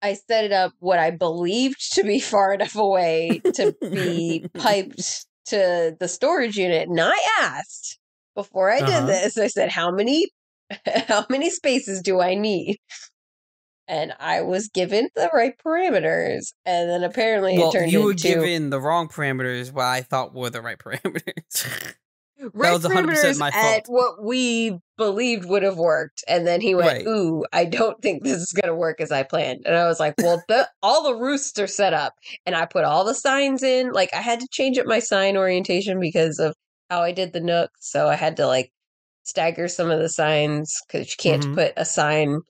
I set it up what I believed to be far enough away to be piped to the storage unit. And I asked before I did this, I said, how many spaces do I need? And I was given the right parameters. And then apparently it turned you were into given the wrong parameters, what I thought were the right parameters. right That was 100% my fault. at what we believed would have worked. And then he went, ooh, I don't think this is going to work as I planned. And I was like, well, all the roosts are set up. And I put all the signs in. Like, I had to change up my sign orientation because of how I did the nooks. So I had to, like, stagger some of the signs because you can't put a sign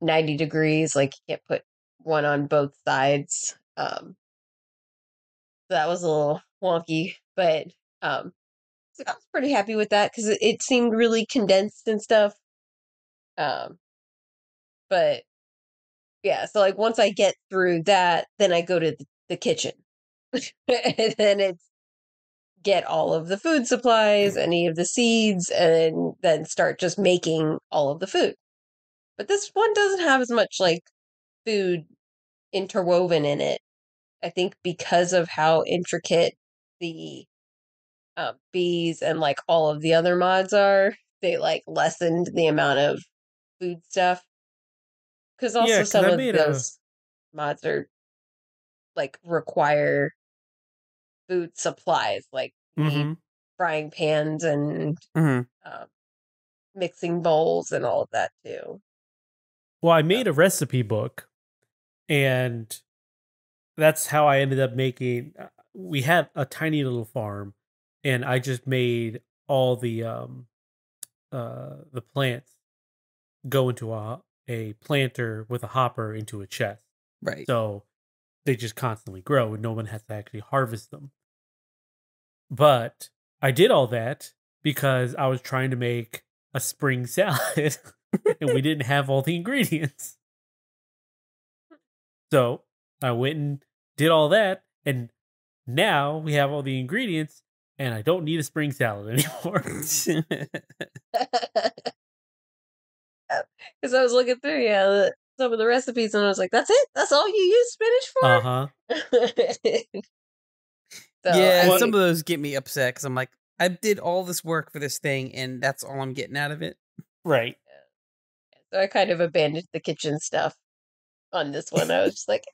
90 degrees. Like, you can't put one on both sides. That was a little wonky. But, so I was pretty happy with that because it seemed really condensed and stuff. But yeah, so like once I get through that, then I go to the kitchen. And then it's get all of the food supplies, any of the seeds, and then start just making all of the food. But this one doesn't have as much like food interwoven in it. I think because of how intricate the bees and like all of the other mods are, they like lessened the amount of food stuff. Because also some of those mods are like require food supplies, like you need frying pans and mixing bowls and all of that too. Well, I made a recipe book, and that's how I ended up making. We had a tiny little farm, and I just made all the plants go into a planter with a hopper into a chest. Right. So they just constantly grow, and no one has to actually harvest them. But I did all that because I was trying to make a spring salad, and we didn't have all the ingredients. So I went and did all that, and now we have all the ingredients, and I don't need a spring salad anymore. Because I was looking through, some of the recipes, and I was like, "That's it? That's all you use spinach for?" So some of those get me upset because I'm like, I did all this work for this thing, and that's all I'm getting out of it. Right. So I kind of abandoned the kitchen stuff on this one. I was just like,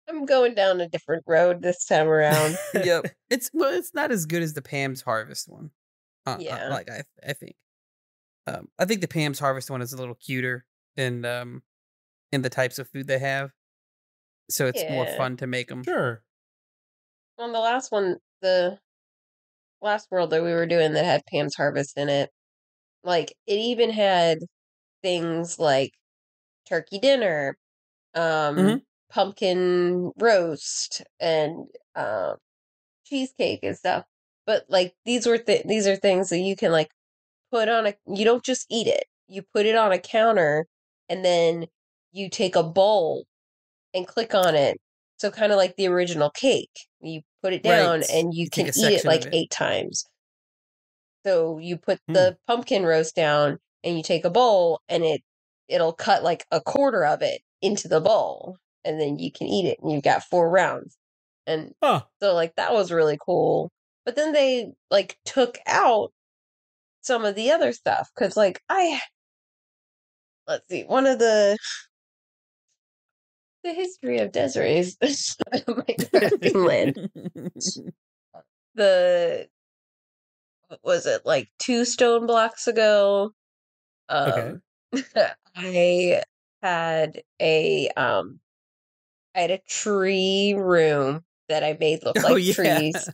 I'm going down a different road this time around. Yep. It's not as good as the Pam's Harvest one. Yeah. I think. I think the Pam's Harvest one is a little cuter in the types of food they have. So it's more fun to make them. Sure. On the last one, the last world that we were doing that had Pam's Harvest in it, like it even had things like turkey dinner, pumpkin roast and cheesecake and stuff. But like these are things that you can like put on you don't just eat it. You put it on a counter and then you take a bowl and click on it. So kind of like the original cake. You put it down and you can eat it like 8 times. So you put the pumpkin roast down and you take a bowl and it'll cut like a quarter of it into the bowl and then you can eat it and you've got 4 rounds. And so like that was really cool. But then they like took out some of the other stuff because like let's see, one of the history of Desiree is my crafting land. What was it, like 2 stone blocks ago? Okay. I had a tree room that I made look like trees.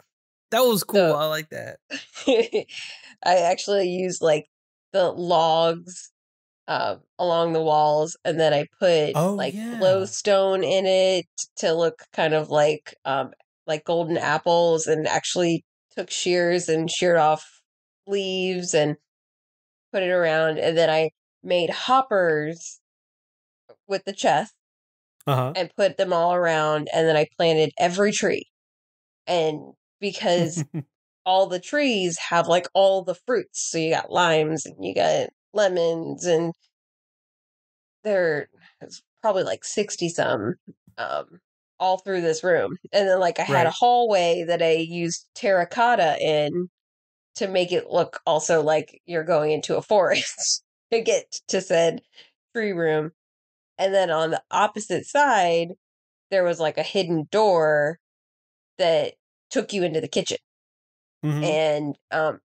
That was cool. So, I like that. I actually used like the logs along the walls, and then I put glowstone in it to look kind of like golden apples, and actually took shears and sheared off leaves and put it around, and then I made hoppers with the chest and put them all around, and then I planted every tree. And because all the trees have like all the fruits, so you got limes and you got lemons, and there's probably like 60 some all through this room. And then like I had a hallway that I used terracotta in to make it look also like you're going into a forest to get to said tree room. And then on the opposite side, there was like a hidden door that took you into the kitchen. And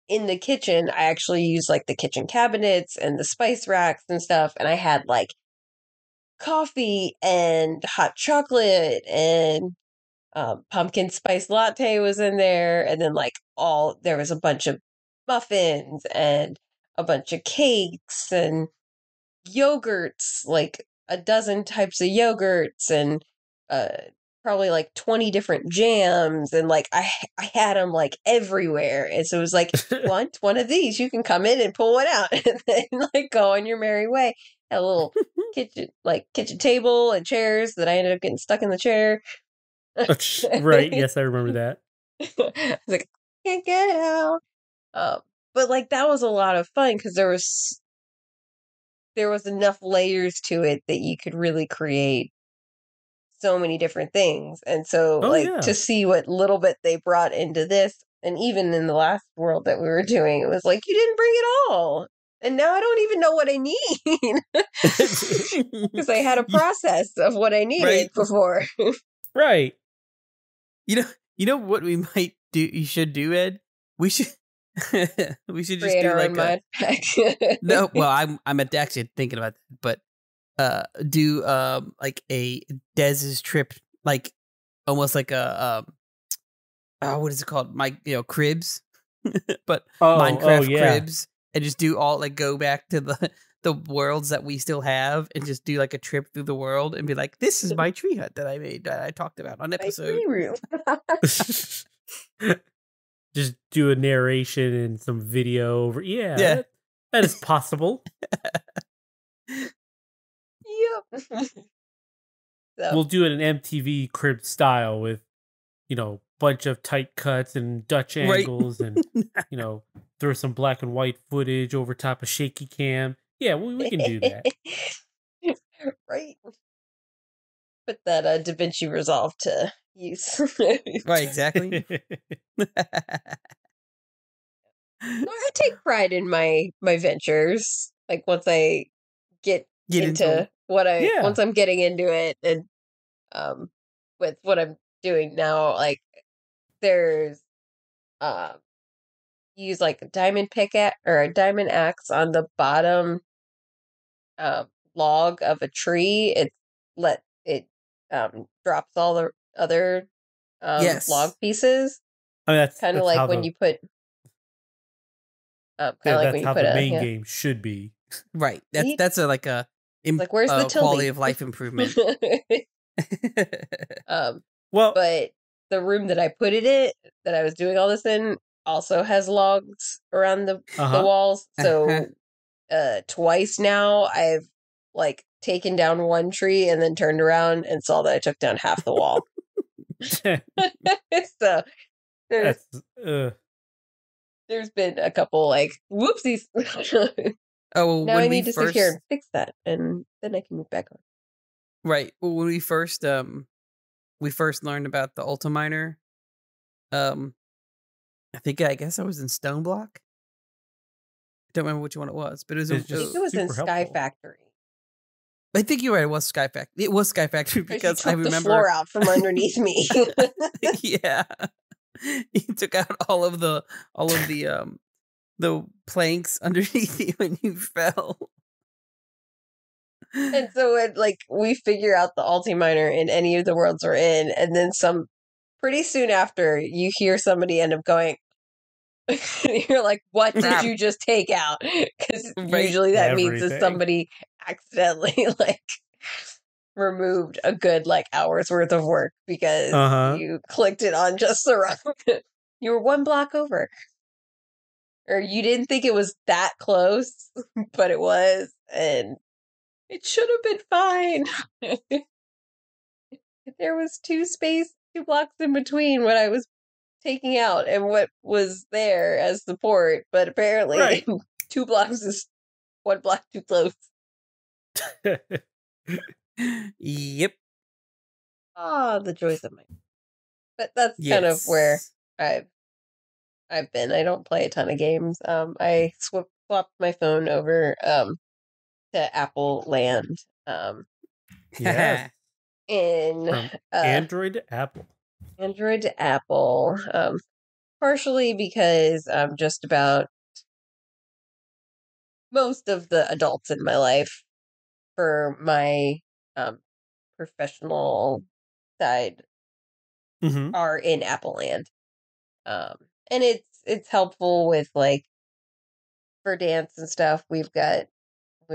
in the kitchen, I actually used like the kitchen cabinets and the spice racks and stuff. And I had like coffee and hot chocolate and pumpkin spice latte was in there. And then like there was a bunch of muffins and a bunch of cakes and yogurts, like a dozen types of yogurts and probably like 20 different jams, and like I had them like everywhere. And so it was like, want one of these, you can come in and pull one out and then like go on your merry way. A little kitchen table and chairs that I ended up getting stuck in the chair. Right, yes, I remember that. I was like, can't get out. But like that was a lot of fun because there was enough layers to it that you could really create so many different things. And so to see what little bit they brought into this, and even in the last world that we were doing, it was like, you didn't bring it all. And now I don't even know what I need because I had a process of what I needed before. Right. You know what we might do? You should do, Ed. We should just create do our like own mod pack. No, well, I'm actually thinking about that, but do like a Dez's trip, like almost like a what is it called? Cribs, but Minecraft cribs, and just do all like go back to the worlds that we still have, and just do like a trip through the world, and be like, this is my tree hut that I made that I talked about on episode. Just do a narration and some video over. Yeah. That is possible. Yep. We'll do it in MTV crib style with, bunch of tight cuts and Dutch angles and, throw some black and white footage over top of shaky cam. Yeah, we can do that. Right. Put that DaVinci Resolve to use. Right, exactly. I take pride in my ventures. Like once I get into once I'm getting into it, and with what I'm doing now, like there's use like a diamond pickaxe or a diamond axe on the bottom log of a tree. It drops all the other log pieces. I mean, that's kind of like when you put that's how the main game should be. Right. That's like where's the quality of life improvement. Well, but the room that I put it in, that I was doing all this in, also has logs around the walls. So twice now I've like taken down one tree and then turned around and saw that I took down half the wall. So there's been a couple like whoopsies. Oh, now I need to sit here and fix that, and then I can move back on. Right. Well, when we first learned about the Ultiminer, I guess I was in Stone Block. I don't remember which one it was, but it was. I think it was in Sky Factory. I think you're right. It was Sky Factory. It was Sky Factory because I remember the floor out from underneath me. Yeah, he took out all of the planks underneath you when you fell. And so it like we figure out the Ultiminer in any of the worlds we're in, and then pretty soon after you hear somebody end up going. You're like, what did you just take out? Because usually that means that somebody accidentally like removed a good like hour's worth of work because you clicked it on just the wrong. You were one block over, or you didn't think it was that close, but it was, and it should have been fine. There was two blocks in between what I was taking out and what was there as support, but apparently 2 blocks is 1 block too close. Yep. Ah, the joys of mine. But that's kind of where I've been. I don't play a ton of games. I swapped my phone over to Apple Land. Yeah. In Android to Apple. Android to Apple. Partially because just about most of the adults in my life for my professional side are in Apple Land. And it's helpful with like for dance and stuff. We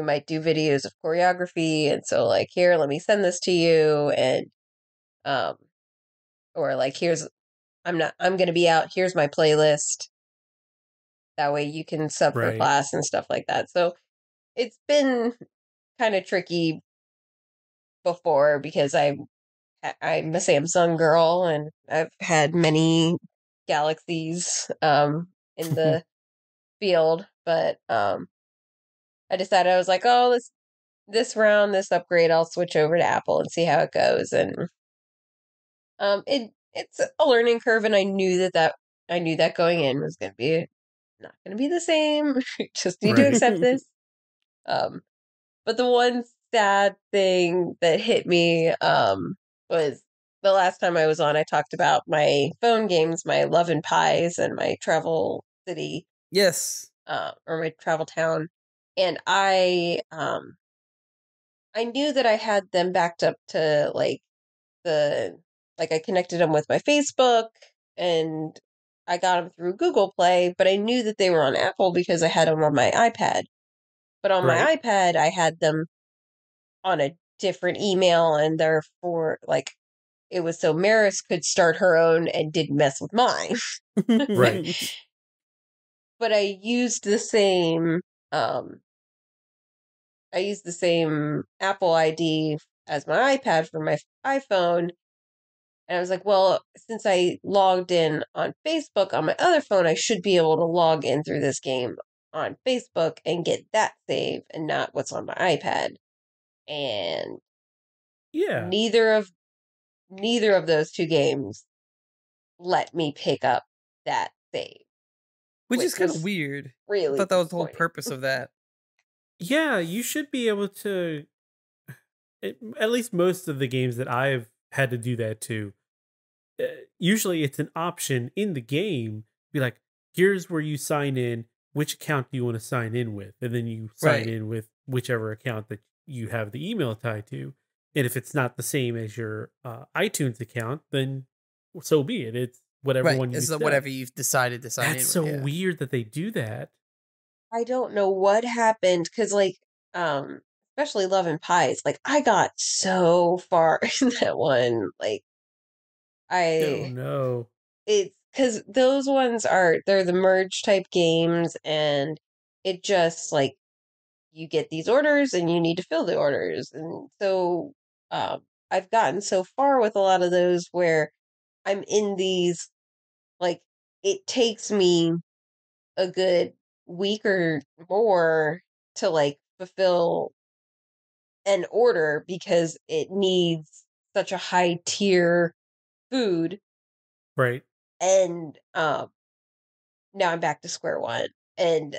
might do videos of choreography, and so like here, let me send this to you, and or like I'm gonna be out, here's my playlist. That way you can sub for class and stuff like that. So it's been kind of tricky before because I'm a Samsung girl and I've had many Galaxies in the field, but I decided I was like, oh, this upgrade, I'll switch over to Apple and see how it goes. And it's a learning curve, and I knew that going in was going to be not going to be the same. Just need to accept this. But the one sad thing that hit me was the last time I was on, I talked about my phone games, my Love and Pies and my Travel City. Yes. Or my Travel Town. And I knew that I had them backed up to I connected them with my Facebook and I got them through Google Play, but I knew that they were on Apple because I had them on my iPad. But on my iPad, I had them on a different email, and therefore, like, it was so Maris could start her own and didn't mess with mine. Right. But I used the same Apple ID as my iPad for my iPhone. And I was like, well, since I logged in on Facebook on my other phone, I should be able to log in through this game on Facebook and get that save and not what's on my iPad. And neither of those two games let me pick up that save. Which is kind of weird. Really, I thought that was the whole purpose of that. Yeah, you should be able to. At least most of the games that I've had to do that to. Usually, it's an option in the game. Be like, here's where you sign in. Which account do you want to sign in with? And then you sign in with whichever account that you have the email tied to. And if it's not the same as your iTunes account, then so be it. It's whatever one you it's whatever you've decided to sign in with. That's so weird that they do that. I don't know what happened because, like, especially Love and Pies, like I got so far in that one. Like Oh I no. it's because those ones they're the merge type games, and it just like you get these orders and you need to fill the orders. And so I've gotten so far with a lot of those where I'm in these, like, it takes me a good week or more to like fulfill an order because it needs such a high tier food. Right. And now I'm back to square one. And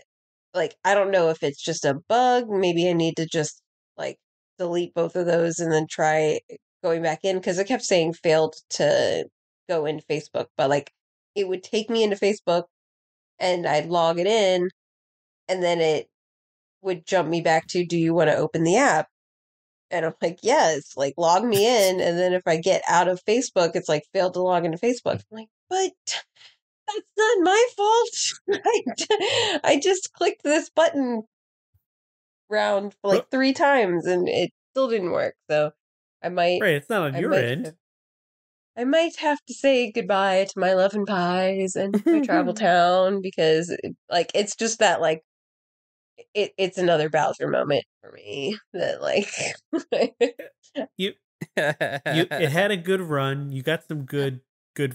like I don't know if it's just a bug. Maybe I need to just like delete both of those and then try going back in because it kept saying failed to go into Facebook, but like it would take me into Facebook and I'd log it in and then it would jump me back to, do you want to open the app? And I'm like, yes, like log me in. And then if I get out of Facebook, it's like failed to log into Facebook. I'm like, but that's not my fault. I just clicked this button round for like 3 times and it still didn't work. So I might, Right. It's not on I your might, end. I might have to say goodbye to my Love and Pies and my travel town because like it's just that like it's another Bowser moment for me that like you it had a good run. You got some good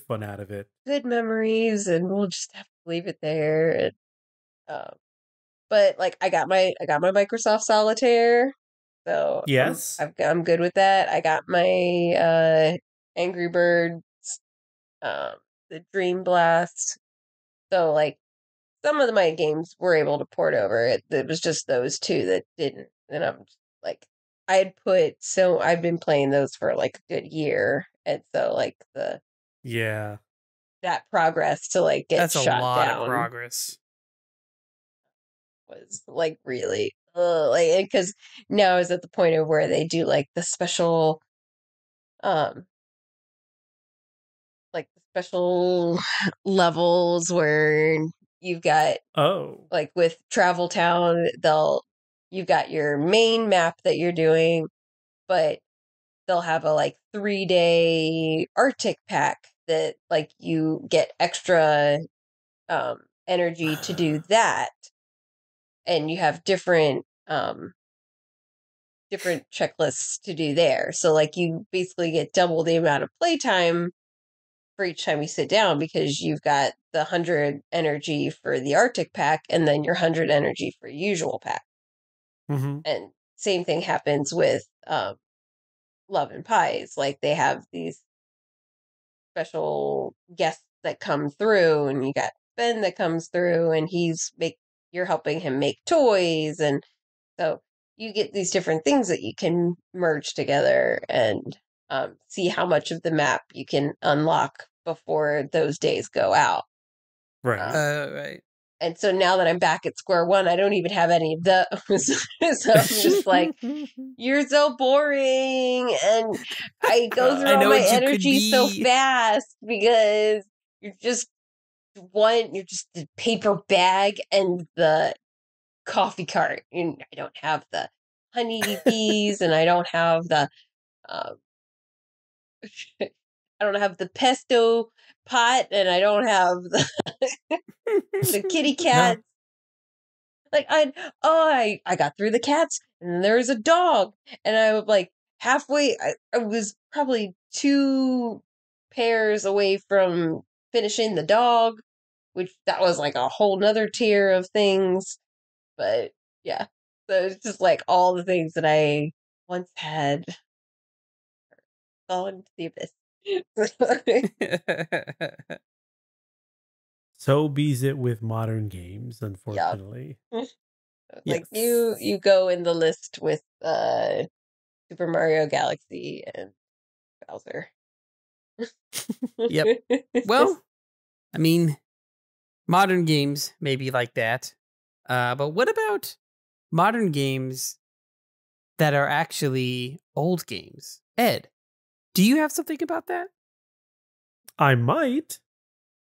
fun out of it. good memories, and we'll just have to leave it there. And, but like I got my Microsoft Solitaire, so Yes. I'm good with that. I got my Angry Birds, um, the Dream Blast. So like some of my games were able to port over. It was just those two that didn't, and I'm just, like I've been playing those for like a good year, and so like that progress to like get That's a shot lot of down progress. was like really like because now is at the point of where they do like the special um like the special levels where you've got like with Travel Town you've got your main map that you're doing, but they'll have a like 3-day Arctic pack that like you get extra energy to do that, and you have different checklists to do there. So like you basically get double the amount of playtime for each time you sit down because you've got the 100 energy for the Arctic pack and then your 100 energy for usual pack. Mm-hmm. And same thing happens with Love and Pies. Like they have these special guests that come through, and you got Ben that comes through, and you're helping him make toys, and so you get these different things that you can merge together and see how much of the map you can unlock before those days go out. Right. Right. And so now that I'm back at square one, I don't even have any of those. So I'm just like, you're so boring. And I go through I all know my what you could energy so be. fast because you're just the paper bag and the coffee cart. And I don't have the honeybees and I don't have the um, I don't have the pesto pot and I don't have the kitty cats. Like I got through the cats and there's a dog and I was like halfway. I was probably 2 pairs away from finishing the dog, which that was like a whole nother tier of things. But yeah, so it's just like all the things that I once had fallen to the abyss. So bees it with modern games, Yeah. unfortunately. Like you go in the list with Super Mario Galaxy and Bowser. Yep. Well, I mean, modern games may be like that. But what about modern games that are actually old games? Ed, do you have something about that? I might.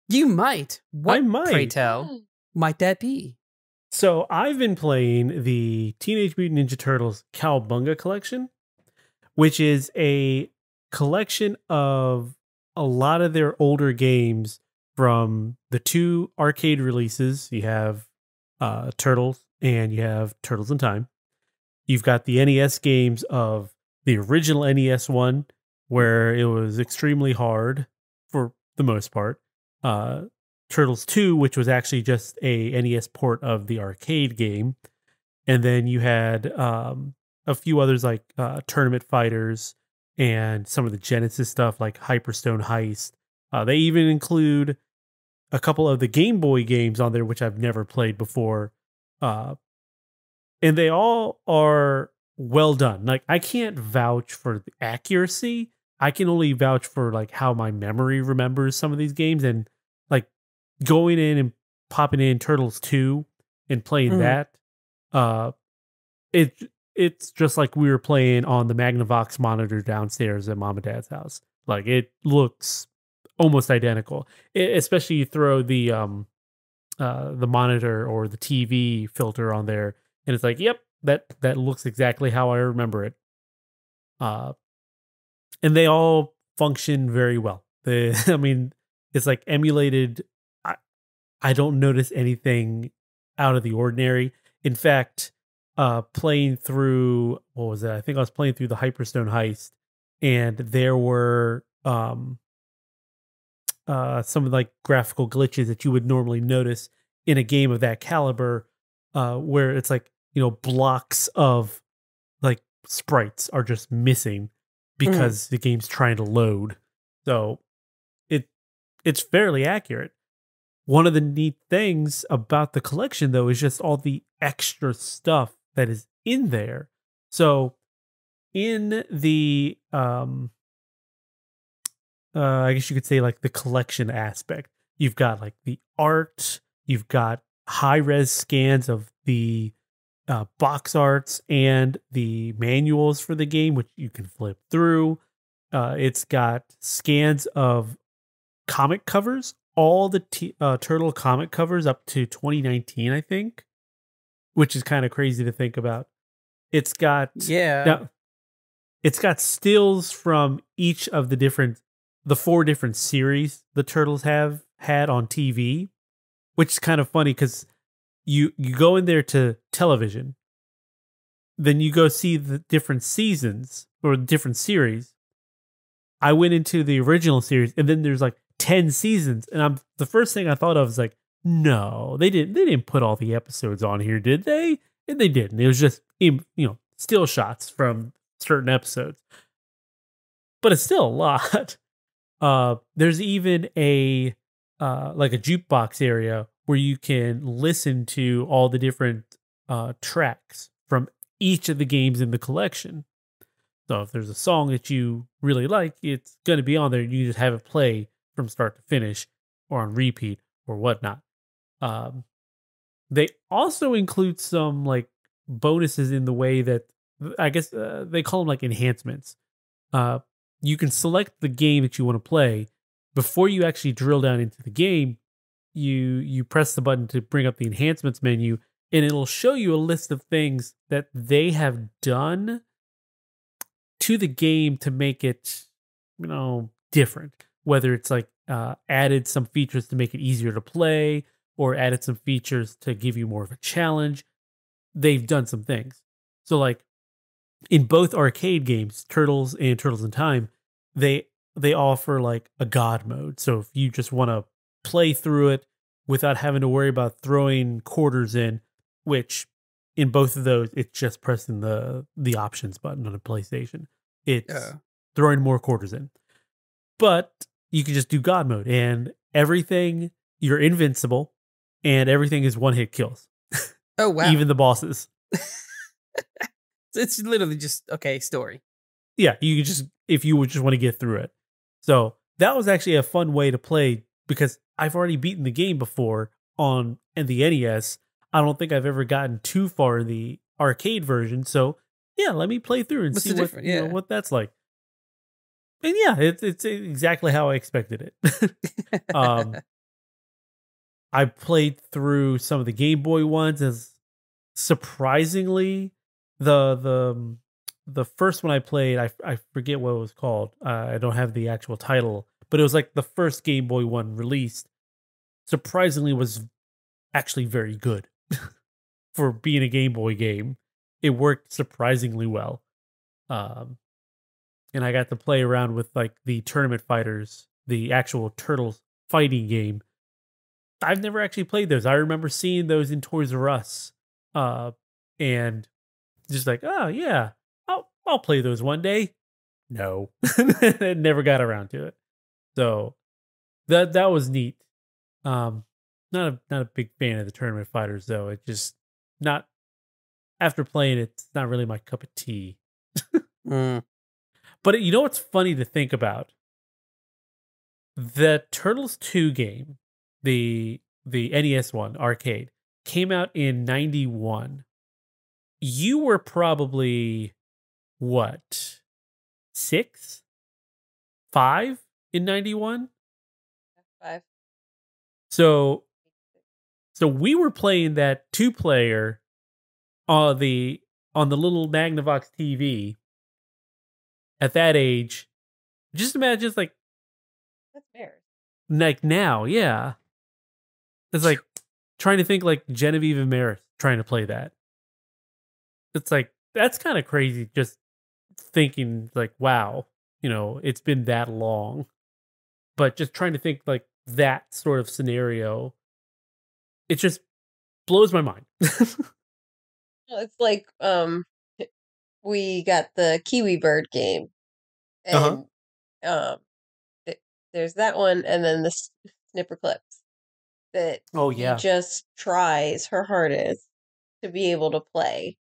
You might. What, I might. pray tell, might that be? So I've been playing the Teenage Mutant Ninja Turtles Cowabunga Collection, which is a collection of a lot of their older games from the 2 arcade releases. You have Turtles and you have Turtles in Time. You've got the NES games of the original NES one, where it was extremely hard for the most part. Turtles 2, which was actually just a NES port of the arcade game. And then you had a few others like Tournament Fighters and some of the Genesis stuff like Hyperstone Heist. They even include a couple of the Game Boy games on there, which I've never played before. And they all are well done. Like, I can't vouch for the accuracy. I can only vouch for like how my memory remembers some of these games, and like going in and popping in Turtles 2 and playing that. It's just like we were playing on the Magnavox monitor downstairs at Mom and Dad's house. Like, it looks almost identical. Especially you throw the monitor or the TV filter on there, and it's like, yep, that looks exactly how I remember it. And they all function very well. I mean, it's like emulated. I don't notice anything out of the ordinary. In fact, playing through, what was it? I think I was playing through the Hyperstone Heist, and there were some like graphical glitches that you would normally notice in a game of that caliber, where it's like, blocks of like sprites are just missing because the game's trying to load. So it's fairly accurate. One of the neat things about the collection, though, is just all the extra stuff that is in there. So in the I guess you could say like the collection aspect, you've got like the art, you've got high-res scans of the box arts and the manuals for the game, which you can flip through. It's got scans of comic covers, all the Turtle comic covers up to 2019, I think, which is kind of crazy to think about. It's got it's got stills from each of the 4 different series the Turtles have had on TV, which is kind of funny because you go in there to television, then you go see the different seasons or different series. I went into the original series, and then there's like 10 seasons, and the first thing I thought of was like, no, they didn't put all the episodes on here, did they? And they didn't. It was just still shots from certain episodes, but it's still a lot. There's even a like a jukebox area where you can listen to all the different tracks from each of the games in the collection. So if there's a song that you really like, it's going to be on there. You just have it play from start to finish or on repeat or whatnot. They also include some like bonuses in the way that I guess they call them like enhancements. You can select the game that you want to play. Before you actually drill down into the game, you press the button to bring up the enhancements menu, and it'll show you a list of things that they have done to the game to make it, different. Whether it's like added some features to make it easier to play, or added some features to give you more of a challenge. They've done some things. So like in both arcade games, Turtles and Turtles in Time, they offer like a God mode. So if you just want to play through it without having to worry about throwing quarters in, which in both of those, it's just pressing the options button on a PlayStation. It's throwing more quarters in. But you can just do God mode, and everything, you're invincible, and everything is one-hit kills. Oh, wow. Even the bosses. It's literally just, story. Yeah, you can just, if you would just want to get through it. So that was actually a fun way to play, because I've already beaten the game before on the NES. I don't think I've ever gotten too far in the arcade version. So yeah, let me play through and see what that's like. And yeah, it's exactly how I expected it. I played through some of the Game Boy ones, as surprisingly, the first one I played, I forget what it was called. I don't have the actual title, but it was like the first Game Boy one released. Surprisingly, was actually very good for being a Game Boy game. It worked surprisingly well, and I got to play around with like the Tournament Fighters, the actual Turtles fighting game. I've never actually played those. I remember seeing those in Toys R Us, and just like, oh yeah, I'll play those one day. No, never got around to it. So that was neat. Not a big fan of the Tournament Fighters though. It just not after playing it, it's not really my cup of tea. But you know what's funny to think about? The Turtles 2 game, the NES one, arcade, came out in 91. You were probably what? 6? 5 in 91? 5. So we were playing that 2-player on the little Magnavox TV at that age. Just imagine, it's like, That's fair. like now, yeah. It's like trying to think like Genevieve and Maris trying to play that. It's like, that's kind of crazy, just thinking like, wow, it's been that long. But just trying to think like that sort of scenario, it just blows my mind. It's like we got the Kiwi Bird game, and there's that one, and then the Snipper Clips that yeah, just tries her hardest to be able to play,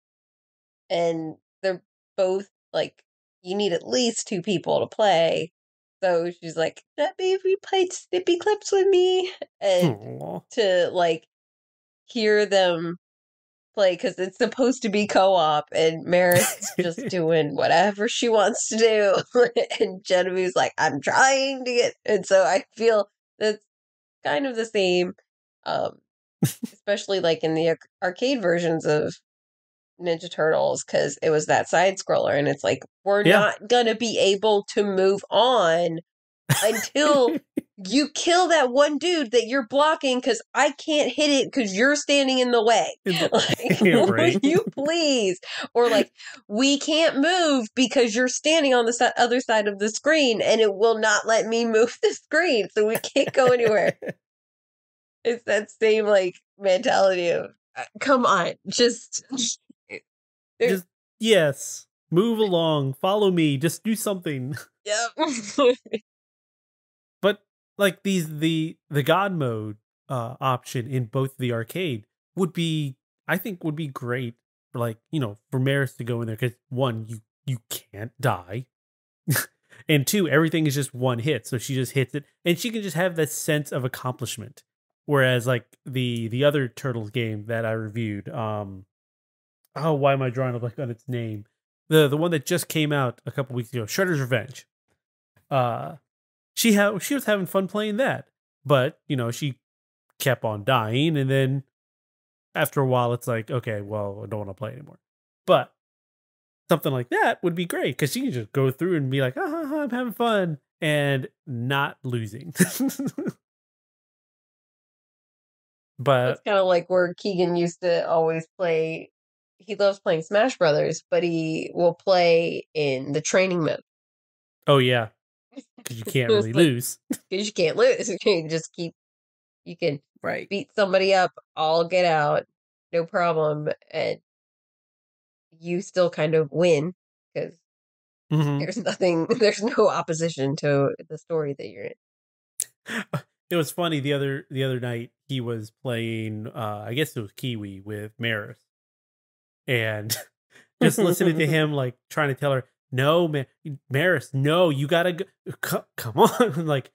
and they're both like, you need at least 2 people to play. So she's like, maybe played Snippy Clips with me, and to like hear them play, because it's supposed to be co-op, and Maris is just doing whatever she wants to do, and Genevieve's like, I'm trying to get, and so I feel that's kind of the same, especially like in the arcade versions of Ninja Turtles, because it was that side scroller, and it's like, we're not gonna be able to move on until you kill that one dude that you're blocking, because I can't hit it because you're standing in the way. Like, will you please? Or like, we can't move because you're standing on the other side of the screen, and it will not let me move the screen, so we can't go anywhere. It's that same like mentality of, come on, just yes, move along, follow me, just do something. Yep. But like the God mode option in both the arcade I think would be great for, like, for Maris to go in there, because 1, you can't die. And 2, everything is just one hit, so she just hits it and she can just have that sense of accomplishment. Whereas like the other Turtles game that I reviewed, why am I drawing a blank on its name? The one that just came out a couple weeks ago, Shredder's Revenge. She was having fun playing that, but she kept on dying, and then after a while, it's like, okay, well, I don't want to play anymore. But something like that would be great, because she can just go through and be like, I'm having fun, and not losing. But it's kind of like where Keegan used to always play. He loves playing Smash Brothers, but he will play in the training mode. Oh yeah, because you can't really lose. Because you can't lose. You can just you can beat somebody up, all get out, no problem, and you still kind of win, because there's no opposition to the story that you're in. It was funny, the other night he was playing, I guess it was Kiwi with Maris, and just listening to him like trying to tell her, no, Maris, no, you gotta go, come on. Like,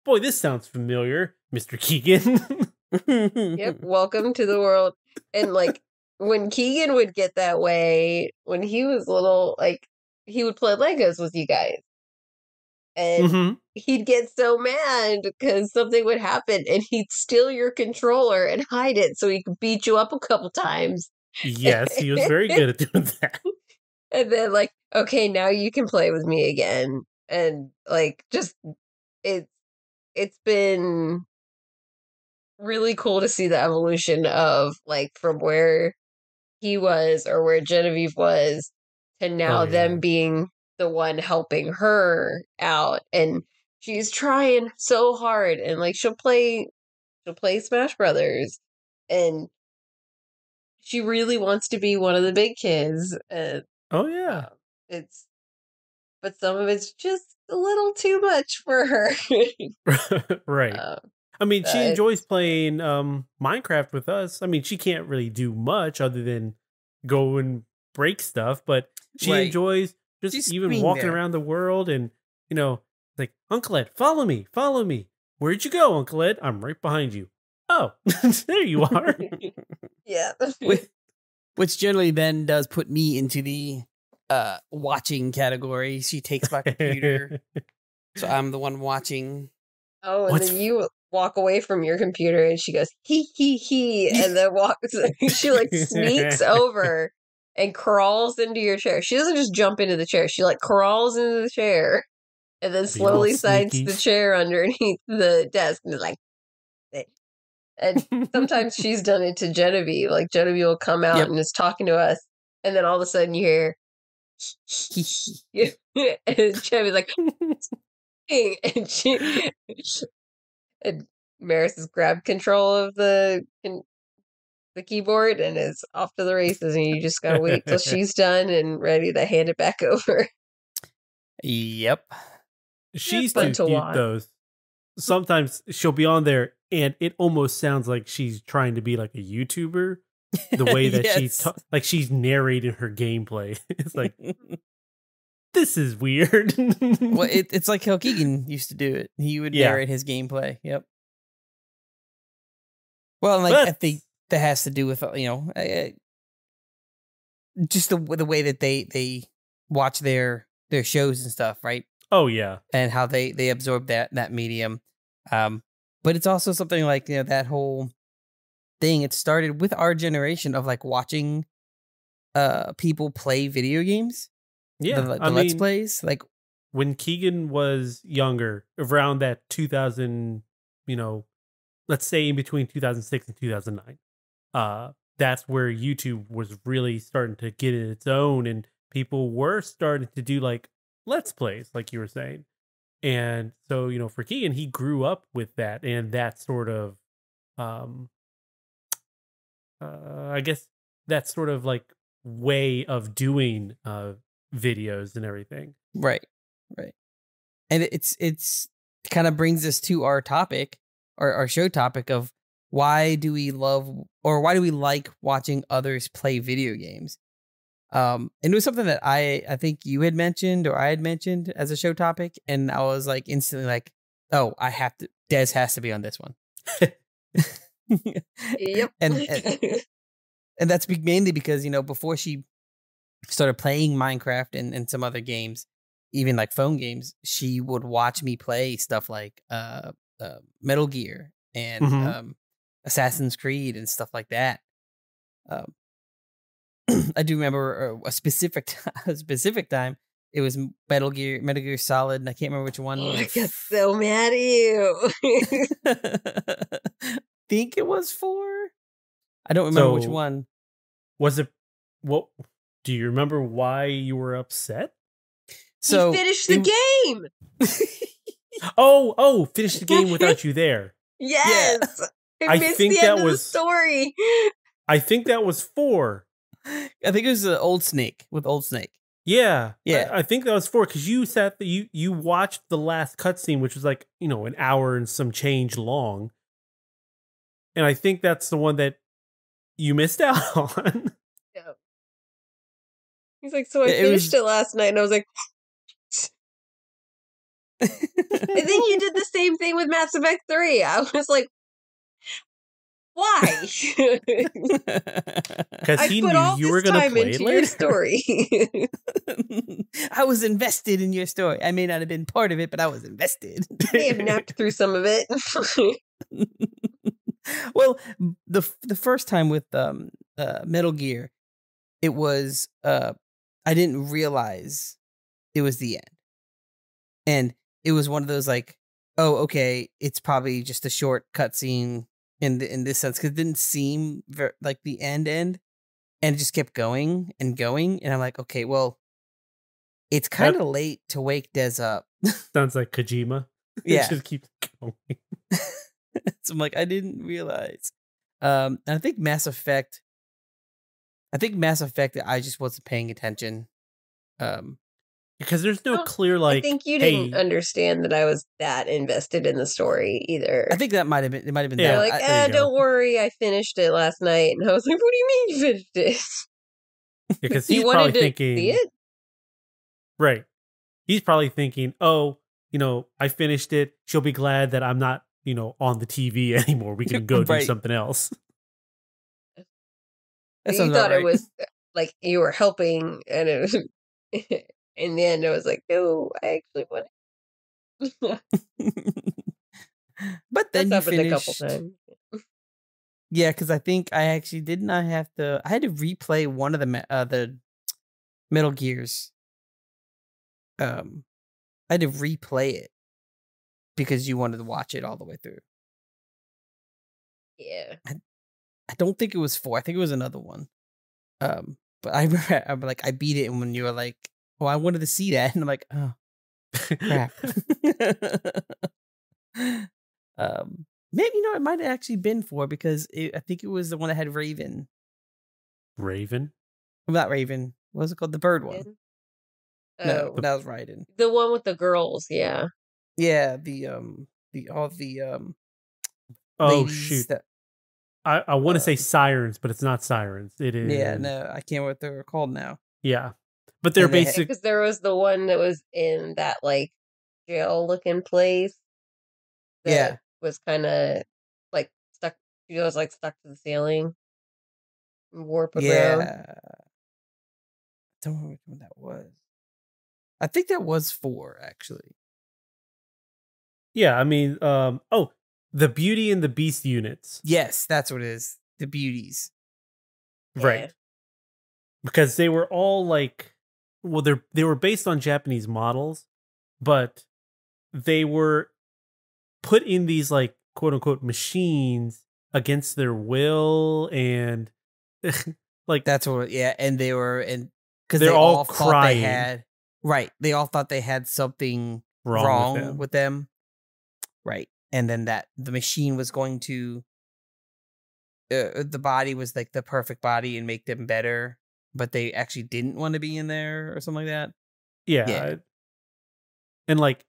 boy, this sounds familiar, Mr. Keegan. Yep, welcome to the world. And like, when Keegan would get that way, when he was little, like, he would play Legos with you guys. and he'd get so mad because something would happen, and he'd steal your controller and hide it so he could beat you up a couple times. Yes, he was very good at doing that. And then, like, okay, now you can play with me again. And, like, just, it's been really cool to see the evolution of, like, from where he was or where Genevieve was to now them being the one helping her out. And she's trying so hard. And, like, she'll play Smash Brothers. And she really wants to be one of the big kids. Oh, yeah. But some of it's just a little too much for her. Right. I mean, she enjoys playing Minecraft with us. I mean, she can't really do much other than go and break stuff, but she enjoys just even walking around the world and, you know, like, Uncle Ed, follow me. Where'd you go, Uncle Ed? I'm right behind you. Oh, there you are. Yeah. Which generally then does put me into the watching category. She takes my computer, so I'm the one watching. Oh, and then you walk away from your computer, and she goes he, and then walks. She like sneaks over and crawls into your chair. She doesn't just jump into the chair; she like crawls into the chair, and then slowly slides the chair underneath the desk, and is like. And sometimes she's done it to Genevieve. Like Genevieve will come out and is talking to us, and then all of a sudden you hear, and Genevieve's like, and Maris has grabbed control of the keyboard and is off to the races, and you just gotta wait till she's done and ready to hand it back over. Yep, she's too cute though. Sometimes she'll be on there and it almost sounds like she's trying to be like a YouTuber. The way that like she's narrating her gameplay. It's like, this is weird. Well, it's like how Keegan used to do it. He would narrate his gameplay. Yep. Well, like I think that has to do with, you know, just the way that they watch their shows and stuff, right? Oh yeah, and how they absorb that medium. But it's also something like, you know, that whole thing. It started with our generation of like watching people play video games. Yeah, the Let's Plays. Like when Keegan was younger, around that 2000, you know, let's say in between 2006 and 2009. That's where YouTube was really starting to get in its own, and people were starting to do like Let's Plays, like you were saying. And so, you know, for Keegan, he grew up with that and that sort of, I guess that sort of like way of doing videos and everything. Right. And it's kind of brings us to our topic, our show topic of why do we like watching others play video games? And it was something that I think you had mentioned or I had mentioned as a show topic, and I was like instantly like, oh, Des has to be on this one. Yep. And that's mainly because, you know, before she started playing Minecraft and some other games, even like phone games, she would watch me play stuff like Metal Gear and Assassin's Creed and stuff like that. I do remember a specific time. It was Metal Gear Solid, and I can't remember which one. Oh, I got so mad at you. Think it was 4. I don't remember which one. Was it? What? Do you remember why you were upset? So he finished the game. Finished the game without you there. Yes, yeah. I think that was the story. I think that was 4. I think it was Old Snake with Old Snake. Yeah. I think that was 4 because you watched the last cutscene, which was like, you know, an hour and some change long. And I think that's the one that you missed out on. Yeah. He's like, so I finished it last night, and I was like, I think you did the same thing with Mass Effect 3. I was like, Why? Because he put knew all you this were going to time play into it your later. story. I was invested in your story. I may not have been part of it, but I was invested. May have napped through some of it. Well, the first time with Metal Gear, it was I didn't realize it was the end, and it was one of those like, oh, okay, it's probably just a short cutscene in this sense, because it didn't seem like the end, and it just kept going and going, and I'm like, okay, well, it's kind of late to wake Des up. Sounds like Kojima. Yeah, It just keeps going. So I'm like, I didn't realize. And I think Mass Effect. I just wasn't paying attention. Because there's no clear I think you didn't hey, understand that I was that invested in the story either. I think that might have been. It might have been. They're that. like, don't worry, I finished it last night, and I was like, what do you mean you finished it? because You he's wanted probably to thinking, see it? right? He's probably thinking, oh, I finished it. She'll be glad that I'm not, on the TV anymore. We can go do Right. something else. That You sounds thought about right. it was like you were helping, and it was in the end, it was like, no, I actually want it. But then That's you happened a couple finished. times. Yeah, because I think I actually didn't. I had to replay one of the Metal Gears. I had to replay it because you wanted to watch it all the way through. Yeah. I don't think it was 4. I think it was another one. But I remember I beat it, and when you were like, "Oh, I wanted to see that," and I'm like, "Oh, crap." Maybe it might have actually been 4 because I think it was the one that had Raven. Raven? Not Raven. What was it called? The bird one. No, Oh, that was Raiden. the one with the girls, yeah. Yeah, the Oh, ladies shoot. that. I want to say Sirens, but it's not Sirens. It is. Yeah, no, I can't remember what they're called now. Yeah. But they're basic. Because there was the one that was in that, like, jail-looking place. That was kind of, like, stuck. She was, like, stuck to the ceiling. Warp around. Yeah. I don't know which one that was. I think that was 4, actually. Yeah, I mean, the Beauty and the Beast units. Yes, that's what it is. The beauties. Right. Yeah. Because they were all like, well, they were based on Japanese models, but they were put in these like quote unquote machines against their will, and like that's what. Yeah, and they were, and because they're they all thought crying. they had They all thought they had something wrong with them. Right, and then the machine was going to. The body was like the perfect body and make them better, but they actually didn't want to be in there or something like that. Yeah. And like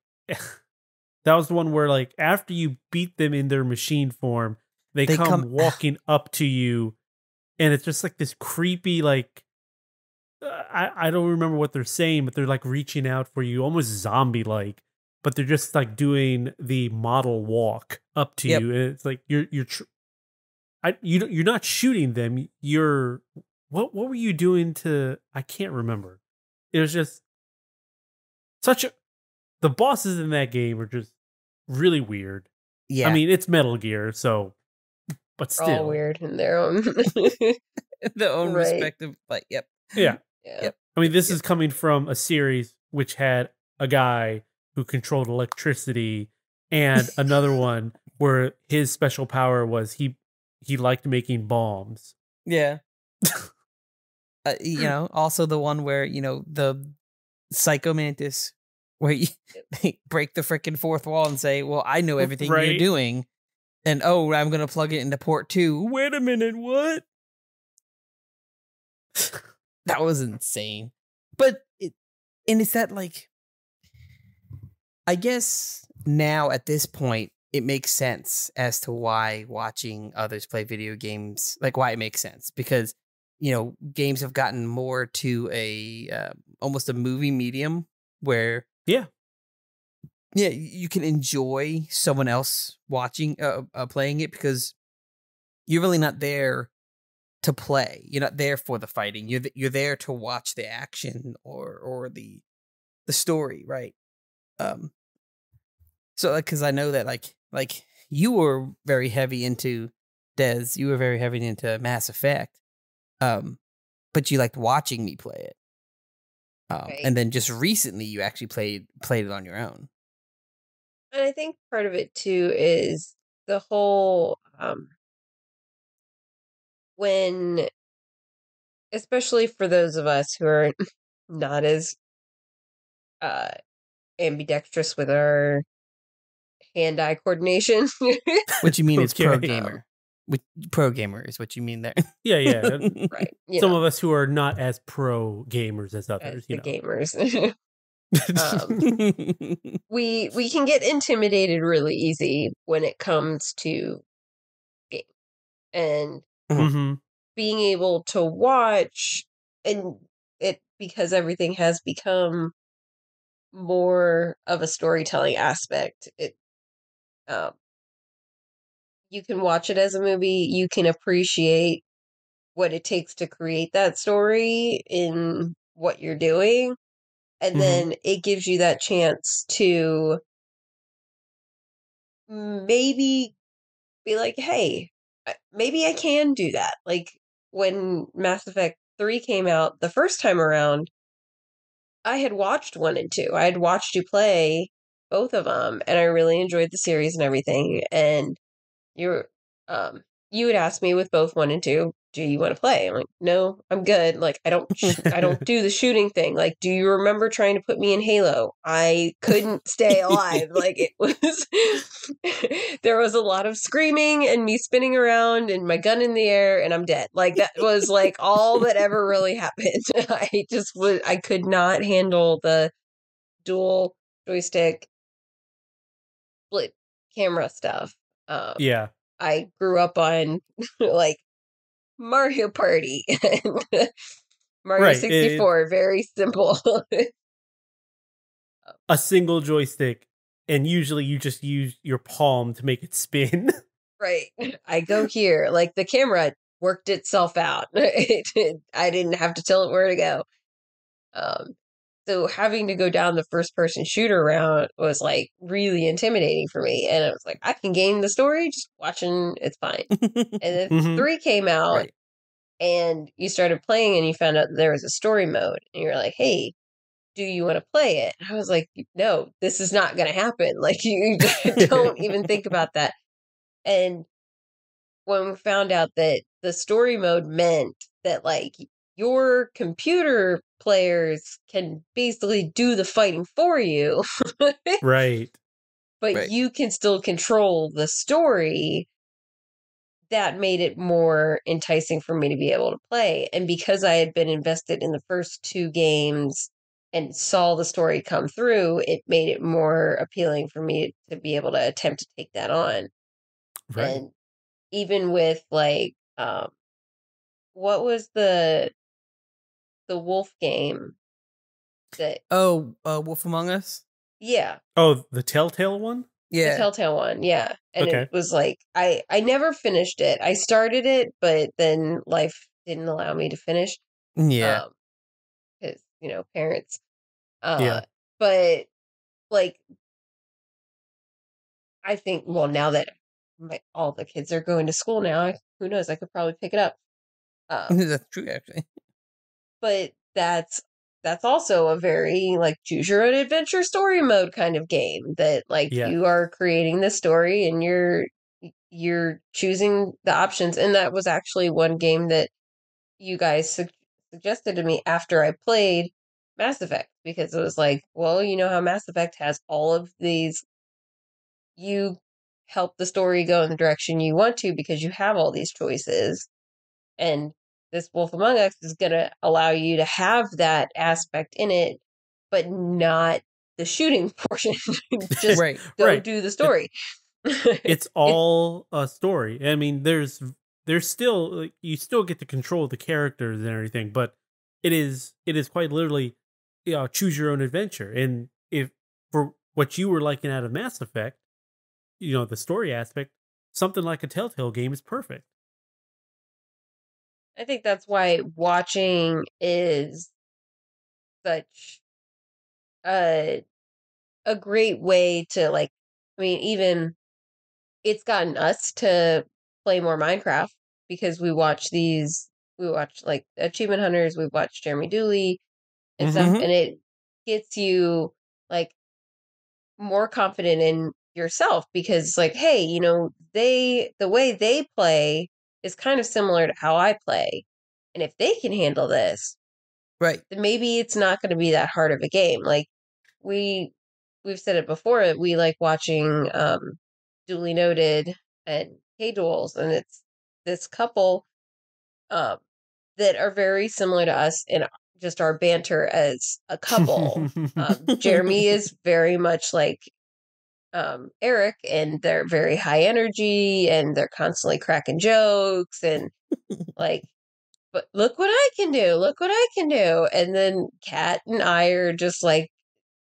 that was the one where like after you beat them in their machine form, they come walking up to you, and it's just like this creepy like I don't remember what they're saying, but they're like reaching out for you, almost zombie like, but they're just like doing the model walk up to you, and it's like you're not shooting them. You're what were you doing to? I can't remember. It was just the bosses in that game are just really weird. Yeah, I mean it's Metal Gear, so but still all weird in their own respective. But yeah. Yep. I mean this is coming from a series which had a guy who controlled electricity, and another one where his special power was he liked making bombs. Yeah. Also the one where, the Psycho Mantis, where they break the freaking fourth wall and say, well, I know everything you're doing. And, I'm going to plug it into port 2. Wait a minute, what? That was insane. But, it's that, like, I guess now at this point, it makes sense as to why watching others play video games, like why it makes sense, because games have gotten more to a almost a movie medium where you can enjoy someone else watching playing it, because you're really not there to play. You're not there for the fighting. You're there to watch the action or the story, right? So because I know that like you were very heavy into you were very heavy into Mass Effect, but you liked watching me play it. Right. And then just recently you actually played it on your own. And I think part of it too is the whole when, especially for those of us who are not as ambidextrous with our hand-eye coordination. What you mean is pro Okay. gamer. Pro gamer is what you mean there. Yeah. Right. Some of us who are not as pro gamers as others, as the gamers. Um, we can get intimidated really easy when it comes to game and Mm-hmm. being able to watch, and it, because everything has become more of a storytelling aspect, it you can watch it as a movie, you can appreciate what it takes to create that story in what you're doing, and then it gives you that chance to maybe be like, hey, maybe I can do that. Like when Mass Effect 3 came out the first time around, I had watched 1 and 2. I had watched you play both of them, and I really enjoyed the series and everything. And you're, you would ask me with both 1 and 2, do you want to play? I'm like, no, I'm good. Like, I don't do the shooting thing. Like, do you remember trying to put me in Halo? I couldn't stay alive. Like, it was, there was a lot of screaming and me spinning around and my gun in the air and I'm dead. Like, that was like all that ever really happened. I could not handle the dual joystick split camera stuff. Yeah. I grew up on like Mario Party and Mario 64, very simple. A single joystick, and usually you just use your palm to make it spin. Right. I go here. Like the camera worked itself out. I didn't have to tell it where to go. So having to go down the first person shooter route was like really intimidating for me. And I was like, I can game the story, just watching, it's fine. And then 3 came out, right. and you started playing and you found out there was a story mode. And you're like, hey, do you want to play it? And I was like, no, this is not going to happen. Like, you don't even think about that. And when we found out that the story mode meant that, like, your computer players can basically do the fighting for you. Right. But right. you can still control the story, that made it more enticing for me to be able to play. And because I had been invested in the first 2 games and saw the story come through, it made it more appealing for me to be able to attempt to take that on. Right. And even with like, what was the wolf game that? Oh, Wolf Among Us? Yeah. Oh, the Telltale one? Yeah. The Telltale one, yeah. And Okay. it was like, I never finished it. I started it, but then life didn't allow me to finish. Yeah. Because, parents. Yeah. But, like, I think, well, now that all the kids are going to school now, who knows, I could probably pick it up. That's true, actually. But that's also a very, like, choose your own adventure story mode kind of game that, like, Yeah. you are creating the story and you're choosing the options. And that was actually one game that you guys suggested to me after I played Mass Effect, because it was like, well, you know how Mass Effect has all of these, you help the story go in the direction you want to because you have all these choices. And this Wolf Among Us is going to allow you to have that aspect in it, but not the shooting portion. Just Right. go do the story. It's all a story. I mean, there's still, like, you still get to control the characters and everything, but it is quite literally, choose your own adventure. And if for what you were liking out of Mass Effect, the story aspect, something like a Telltale game is perfect. I think that's why watching is such a great way to like. I mean, even it's gotten us to play more Minecraft because we watch like Achievement Hunters, we've watched Jeremy Dooley and stuff, Mm-hmm. and it gets you like more confident in yourself because like, hey, the way they play is kind of similar to how I play. And if they can handle this, Right. then maybe it's not going to be that hard of a game. Like we we've said it before, we like watching Duly Noted and K Duels, and it's this couple um that are very similar to us in just our banter as a couple. Jeremy is very much like Eric, and they're very high energy and they're constantly cracking jokes and like, but look what I can do, look what I can do. And then Kat and I are just like,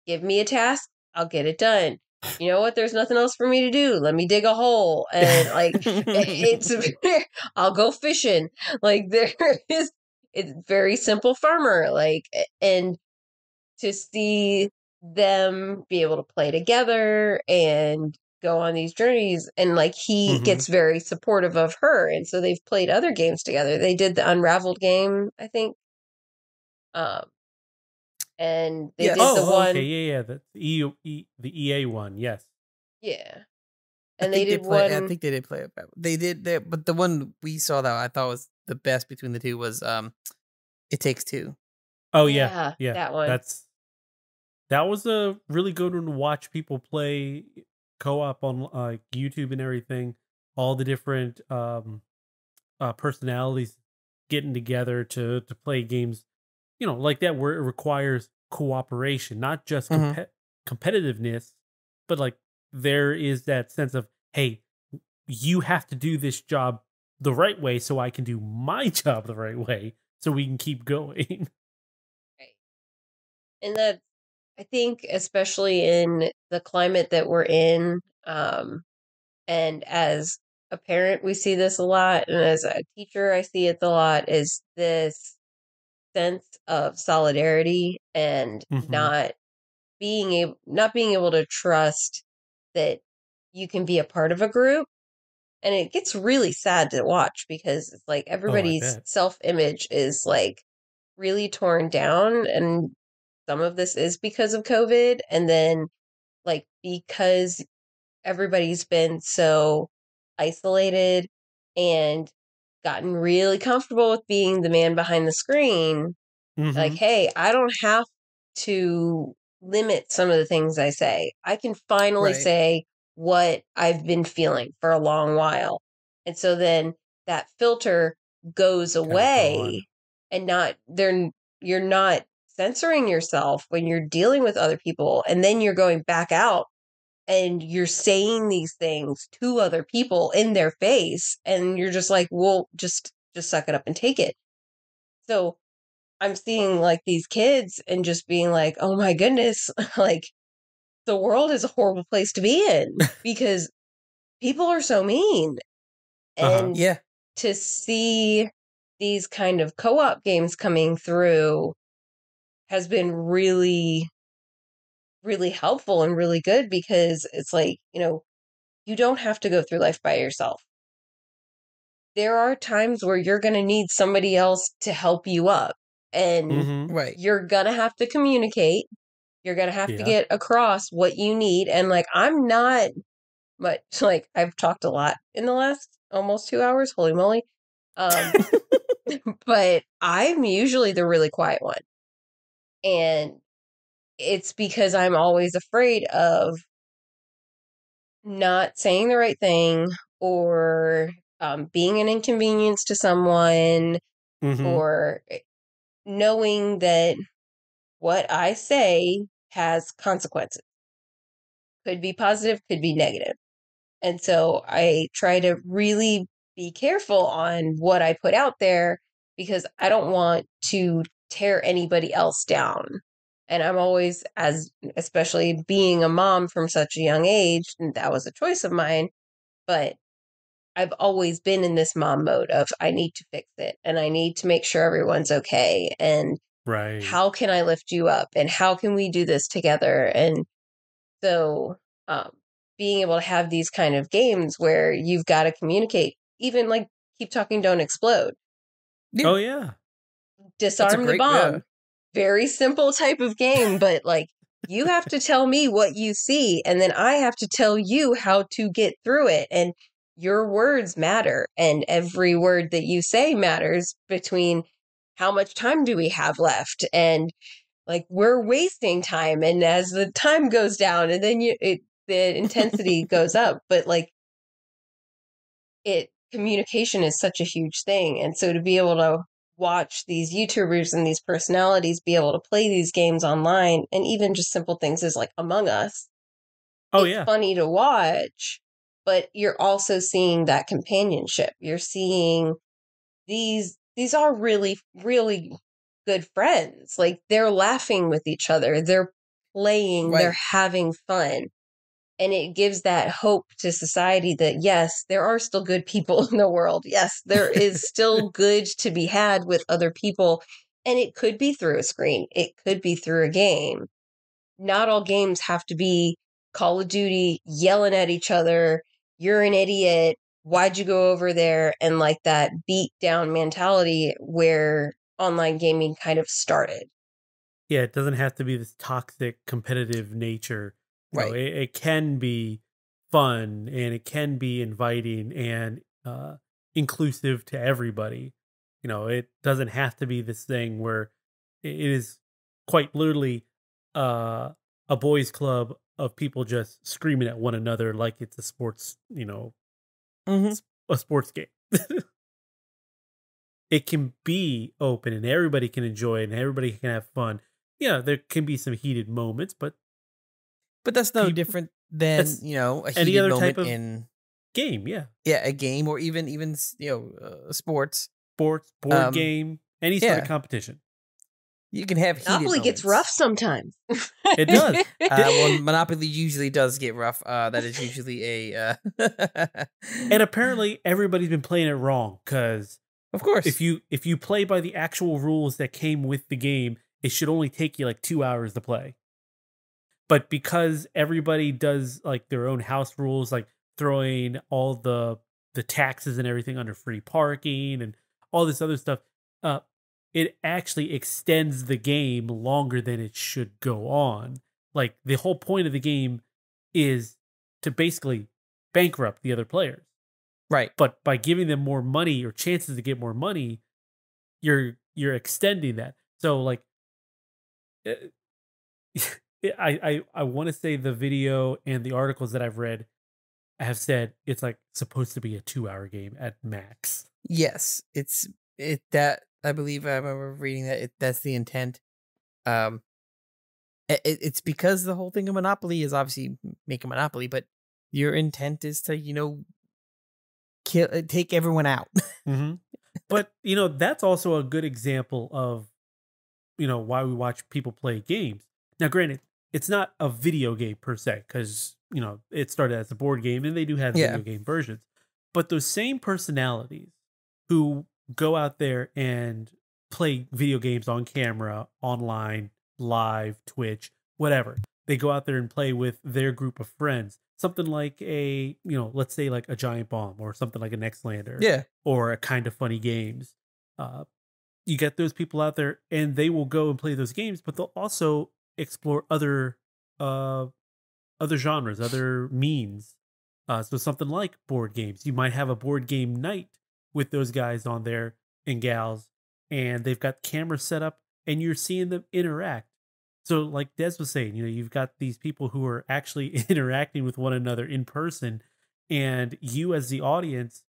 give me a task, I'll get it done. You know what? There's nothing else for me to do. Let me dig a hole. And like, it's, I'll go fishing. Like, there is, it's very simple farmer. Like, and to see them be able to play together and go on these journeys, and like he gets very supportive of her, and so they've played other games together. They did the Unraveled game, I think, um and they Yes. did the Okay, one, yeah, the the EA one, yes. yeah, I and they think they did play. I one, think they did play it. They did. But the one we saw that I thought was the best between the two was It Takes Two. Oh yeah, yeah, yeah. that one, That was a really good one to watch people play co-op on YouTube and everything. All the different personalities getting together to play games, like that where it requires cooperation, not just Mm-hmm. competitiveness, but like there is that sense of, hey, you have to do this job the right way so I can do my job the right way so we can keep going. right. And that, I think, especially in the climate that we're in, and as a parent, we see this a lot, and as a teacher, I see it a lot, is this sense of solidarity and Hmm. not being able to trust that you can be a part of a group. And it gets really sad to watch because it's like Oh, I everybody's bet. self-image is like really torn down, and some of this is because of COVID, and then like because everybody's been so isolated and gotten really comfortable with being the man behind the screen. Like, Hmm. hey, I don't have to limit some of the things I say. I can finally Right. say what I've been feeling for a long while. And so then that filter goes Kind of gone. away, and you're not censoring yourself when you're dealing with other people, and then you're going back out and you're saying these things to other people in their face, and you're just like, well, just suck it up and take it. So I'm seeing like these kids and just being like, oh my goodness, like the world is a horrible place to be in because people are so mean. Uh-huh. And Yeah. to see these kind of co-op games coming through has been really, really helpful and really good because it's like, you don't have to go through life by yourself. There are times where you're going to need somebody else to help you up, and Hmm. Right. you're going to have to communicate. You're going to have to Yeah. get across what you need. And like, I'm not much, like, I've talked a lot in the last almost 2 hours. Holy moly. Um, but I'm usually the really quiet one. And it's because I'm always afraid of not saying the right thing, or being an inconvenience to someone, Hmm. or knowing that what I say has consequences. Could be positive, could be negative. And so I try to really be careful on what I put out there because I don't want to tear anybody else down. And I'm always, especially being a mom from such a young age, and that was a choice of mine, but I've always been in this mom mode of I need to fix it and I need to make sure everyone's okay. And how can I lift you up and how can we do this together? And so being able to have these kind of games where you've got to communicate, even like Keep Talking, Don't Explode. Yeah. Oh, yeah. Disarm the bomb. Yeah. Very simple type of game, but like you have to tell me what you see and then I have to tell you how to get through it. And your words matter. And every word that you say matters between how much time do we have left and like we're wasting time, and as the time goes down and then the intensity goes up, but like communication is such a huge thing. And so to be able to watch these YouTubers and these personalities be able to play these games online, and even just simple things as like Among Us, it's funny to watch, but you're also seeing that companionship. You're seeing these are really, really good friends. Like they're laughing with each other. They're playing, they're having fun. And it gives that hope to society that, yes, there are still good people in the world. Yes, there is still good to be had with other people. And it could be through a screen. It could be through a game. Not all games have to be Call of Duty, yelling at each other. You're an idiot. Why'd you go over there? And like that beat down mentality where online gaming kind of started. Yeah, it doesn't have to be this toxic competitive nature. You know, it can be fun and it can be inviting and inclusive to everybody. You know, it doesn't have to be this thing where it is quite literally a boys' club of people just screaming at one another like it's a sports, you know, a sports game. It can be open and everybody can enjoy it and everybody can have fun. Yeah, there can be some heated moments, but that's no different than, you know, a heated other moment type of in game. Yeah, a game, or even you know, sports, board game, any sort of competition. You can have heated Monopoly moments. gets rough sometimes. It does. Well, Monopoly usually does get rough. That is usually a. And apparently, everybody's been playing it wrong because, of course, if you play by the actual rules that came with the game, it should only take you like 2 hours to play. But because everybody does like their own house rules, like throwing all the taxes and everything under free parking and all this other stuff, it actually extends the game longer than it should go on. Like the whole point of the game is to basically bankrupt the other players. Right. But by giving them more money or chances to get more money, you're extending that. So like I want to say the video and the articles that I've read have said it's like supposed to be a 2-hour game at max. Yes, that I believe I remember reading that that's the intent. It's because the whole thing of Monopoly is obviously make a monopoly, but your intent is to, you know, take everyone out. But you know, that's also a good example of, you know, why we watch people play games. Now, granted, it's not a video game per se, because, you know, it started as a board game and they do have video game versions. But those same personalities who go out there and play video games on camera, online, live, Twitch, whatever. They go out there and play with their group of friends. Something like a, you know, let's say like a Giant Bomb or something like a Nextlander. Yeah. Or a Kind of Funny Games. You get those people out there and they will go and play those games, but they'll also explore other genres, other means. So something like board games. You might have a board game night with those guys on there and gals, and they've got cameras set up and you're seeing them interact. So like Des was saying, you know, you've got these people who are actually interacting with one another in person, and you as the audience,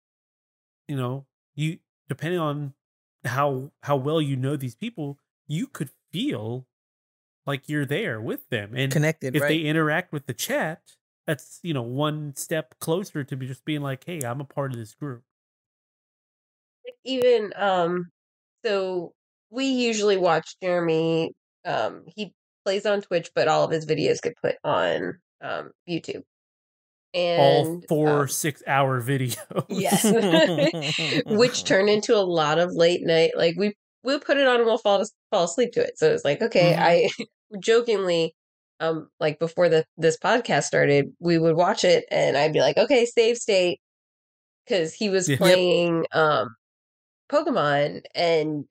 you know, you, depending on how well you know these people, you could feel like you're there with them and connected. If they interact with the chat, that's, you know, one step closer to just being like, hey, I'm a part of this group. Even so we usually watch Jeremy. He plays on Twitch, but all of his videos get put on YouTube. all and 4-6 hour videos. Yes. Which turned into a lot of late night. Like we'll put it on and we'll fall asleep to it. So it's like, okay, I jokingly, like before this podcast started, we would watch it and I'd be like, okay, save state, because he was playing Pokemon and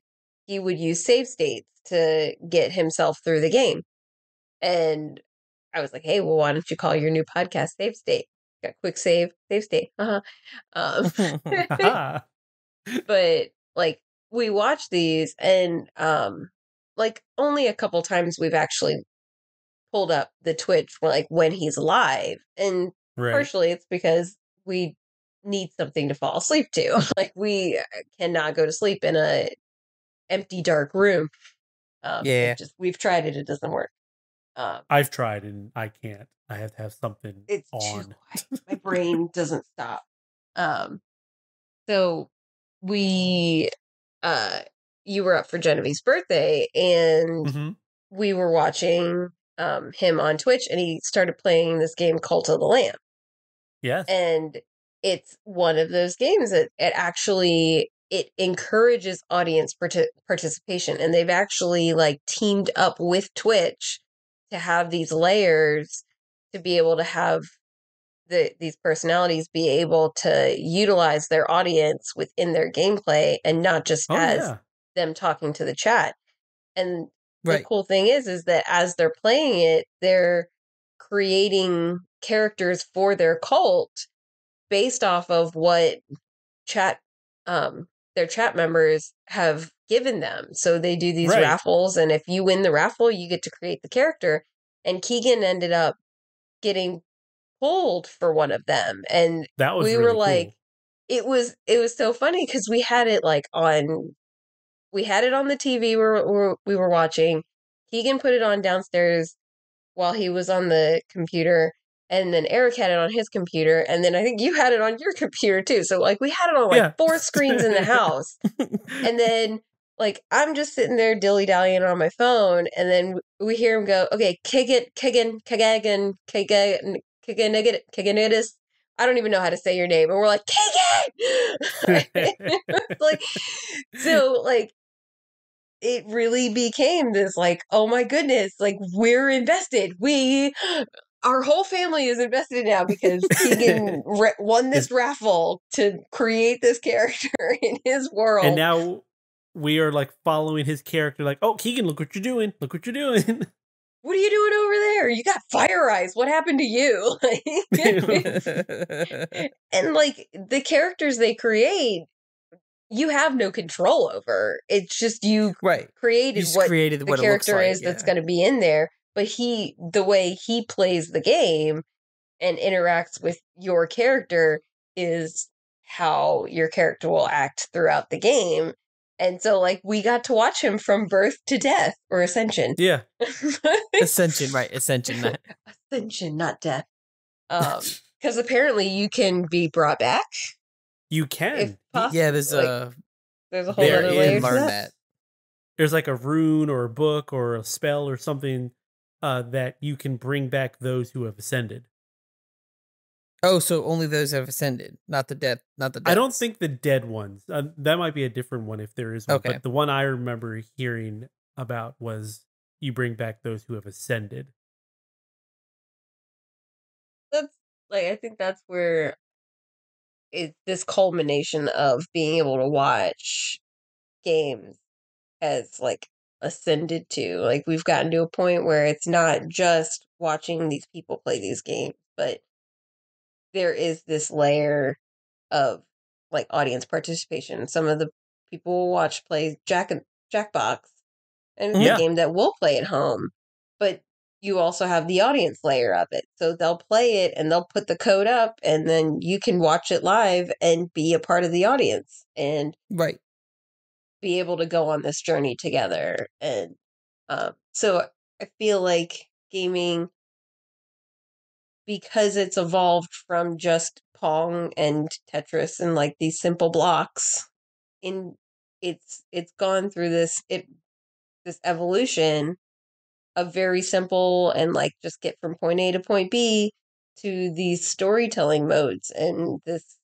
he would use save states to get himself through the game. And I was like, hey, well, why don't you call your new podcast Save State? Got quick save state. But like we watch these and like only a couple times we've actually pulled up the Twitch for like when he's live. And partially it's because we need something to fall asleep to. Like we cannot go to sleep in a empty dark room. We've tried it doesn't work. I've tried and I can't. I have to have something on. My brain doesn't stop. So we you were up for Genevieve's birthday and we were watching him on Twitch and he started playing this game Cult of the Lamb. Yes. And it's one of those games that it encourages audience participation, and they've actually like teamed up with Twitch to have these layers to be able to have these personalities be able to utilize their audience within their gameplay and not just them talking to the chat. And the cool thing is that as they're playing it, they're creating characters for their cult based off of what their chat members have given them. So they do these raffles, and if you win the raffle, you get to create the character. And Keegan ended up getting pulled for one of them, and that was we really were like, cool. it was so funny because we had it on the TV where we were watching. Keegan put it on downstairs while he was on the computer, and then Eric had it on his computer, and then I think you had it on your computer too. So like we had it on like 4 screens in the house. And then like I'm just sitting there dilly-dallying on my phone, and then we hear him go, okay, Keegan, I don't even know how to say your name. And we're like, Keegan! Like, so like it really became this like, oh my goodness, like we're invested. Our whole family is invested now because Keegan won this raffle to create this character in his world. And now we are like following his character like, oh, Keegan, look what you're doing. Look what you're doing. What are you doing over there? You got fire eyes. What happened to you? And like the characters they create, you have no control over. It's just you created what the character is that's going to be in there. But the way he plays the game and interacts with your character is how your character will act throughout the game. And so, like, we got to watch him from birth to death, or ascension. Yeah. Ascension, right. Ascension. Ascension, not death. Because apparently you can be brought back. You can. Yeah, there's a whole other layer to that. There's like a rune or a book or a spell or something that you can bring back those who have ascended. Oh, so only those have ascended, not the dead, not the deaths. I don't think the dead ones. That might be a different one if there is one. Okay. But the one I remember hearing about was you bring back those who have ascended. That's like, I think that's where it's this culmination of being able to watch games has like ascended to. Like we've gotten to a point where it's not just watching these people play these games, but there is this layer of like audience participation. Some of the people will watch play Jackbox, and it's a game that we'll play at home, but you also have the audience layer of it. So they'll play it and they'll put the code up, and then you can watch it live and be a part of the audience and be able to go on this journey together. And so I feel like gaming, because it's evolved from just Pong and Tetris and like these simple blocks, it's gone through this evolution of very simple and like just get from point A to point B to these storytelling modes and this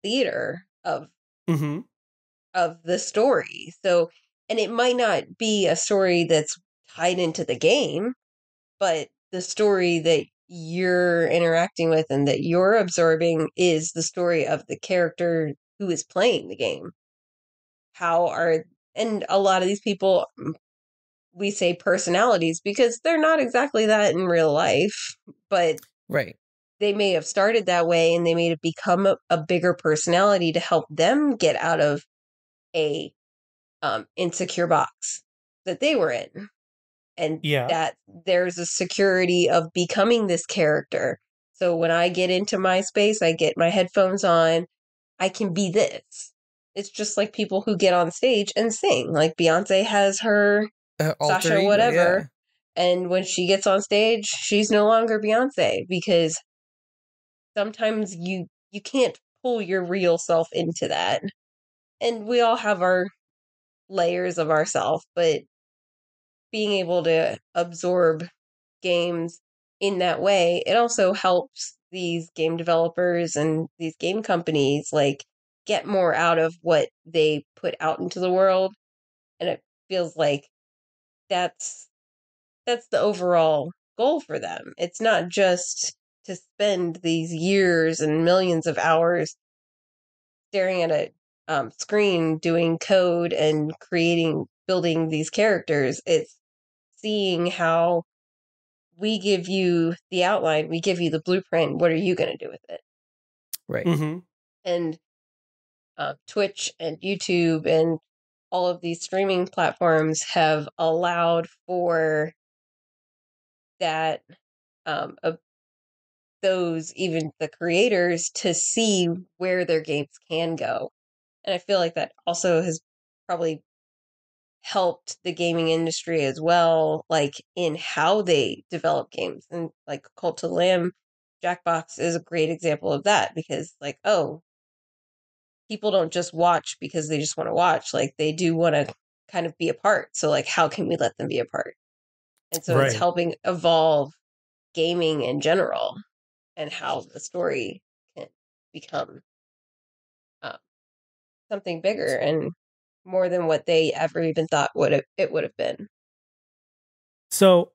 theater of the story. So, and it might not be a story that's tied into the game, but the story that you're interacting with and that you're absorbing is the story of the character who is playing the game. And a lot of these people, we say personalities because they're not exactly that in real life, but right. They may have started that way and they may have become a bigger personality to help them get out of a insecure box that they were in. And that there's a security of becoming this character. So when I get into my space, I get my headphones on, I can be this. It's just like people who get on stage and sing. Like Beyonce has her Sasha whatever. Yeah. And when she gets on stage, she's no longer Beyonce because sometimes you can't pull your real self into that. And we all have our layers of ourself, but being able to absorb games in that way, it also helps these game developers and these game companies like get more out of what they put out into the world. And it feels like that's the overall goal for them. It's not just to spend these years and millions of hours staring at a screen doing code and building these characters. It's seeing how we give you the outline, we give you the blueprint. What are you going to do with it? Right. And Twitch and YouTube and all of these streaming platforms have allowed for that even the creators to see where their games can go. And I feel like that also has probably helped the gaming industry as well, like in how they develop games. And like Cult to Lamb, Jackbox is a great example of that because like, oh, people don't just watch because they just want to watch. Like they do want to kind of be a part. So like, how can we let them be a part? And so it's helping evolve gaming in general and how the story can become something bigger and more than what they ever even thought it would have been. So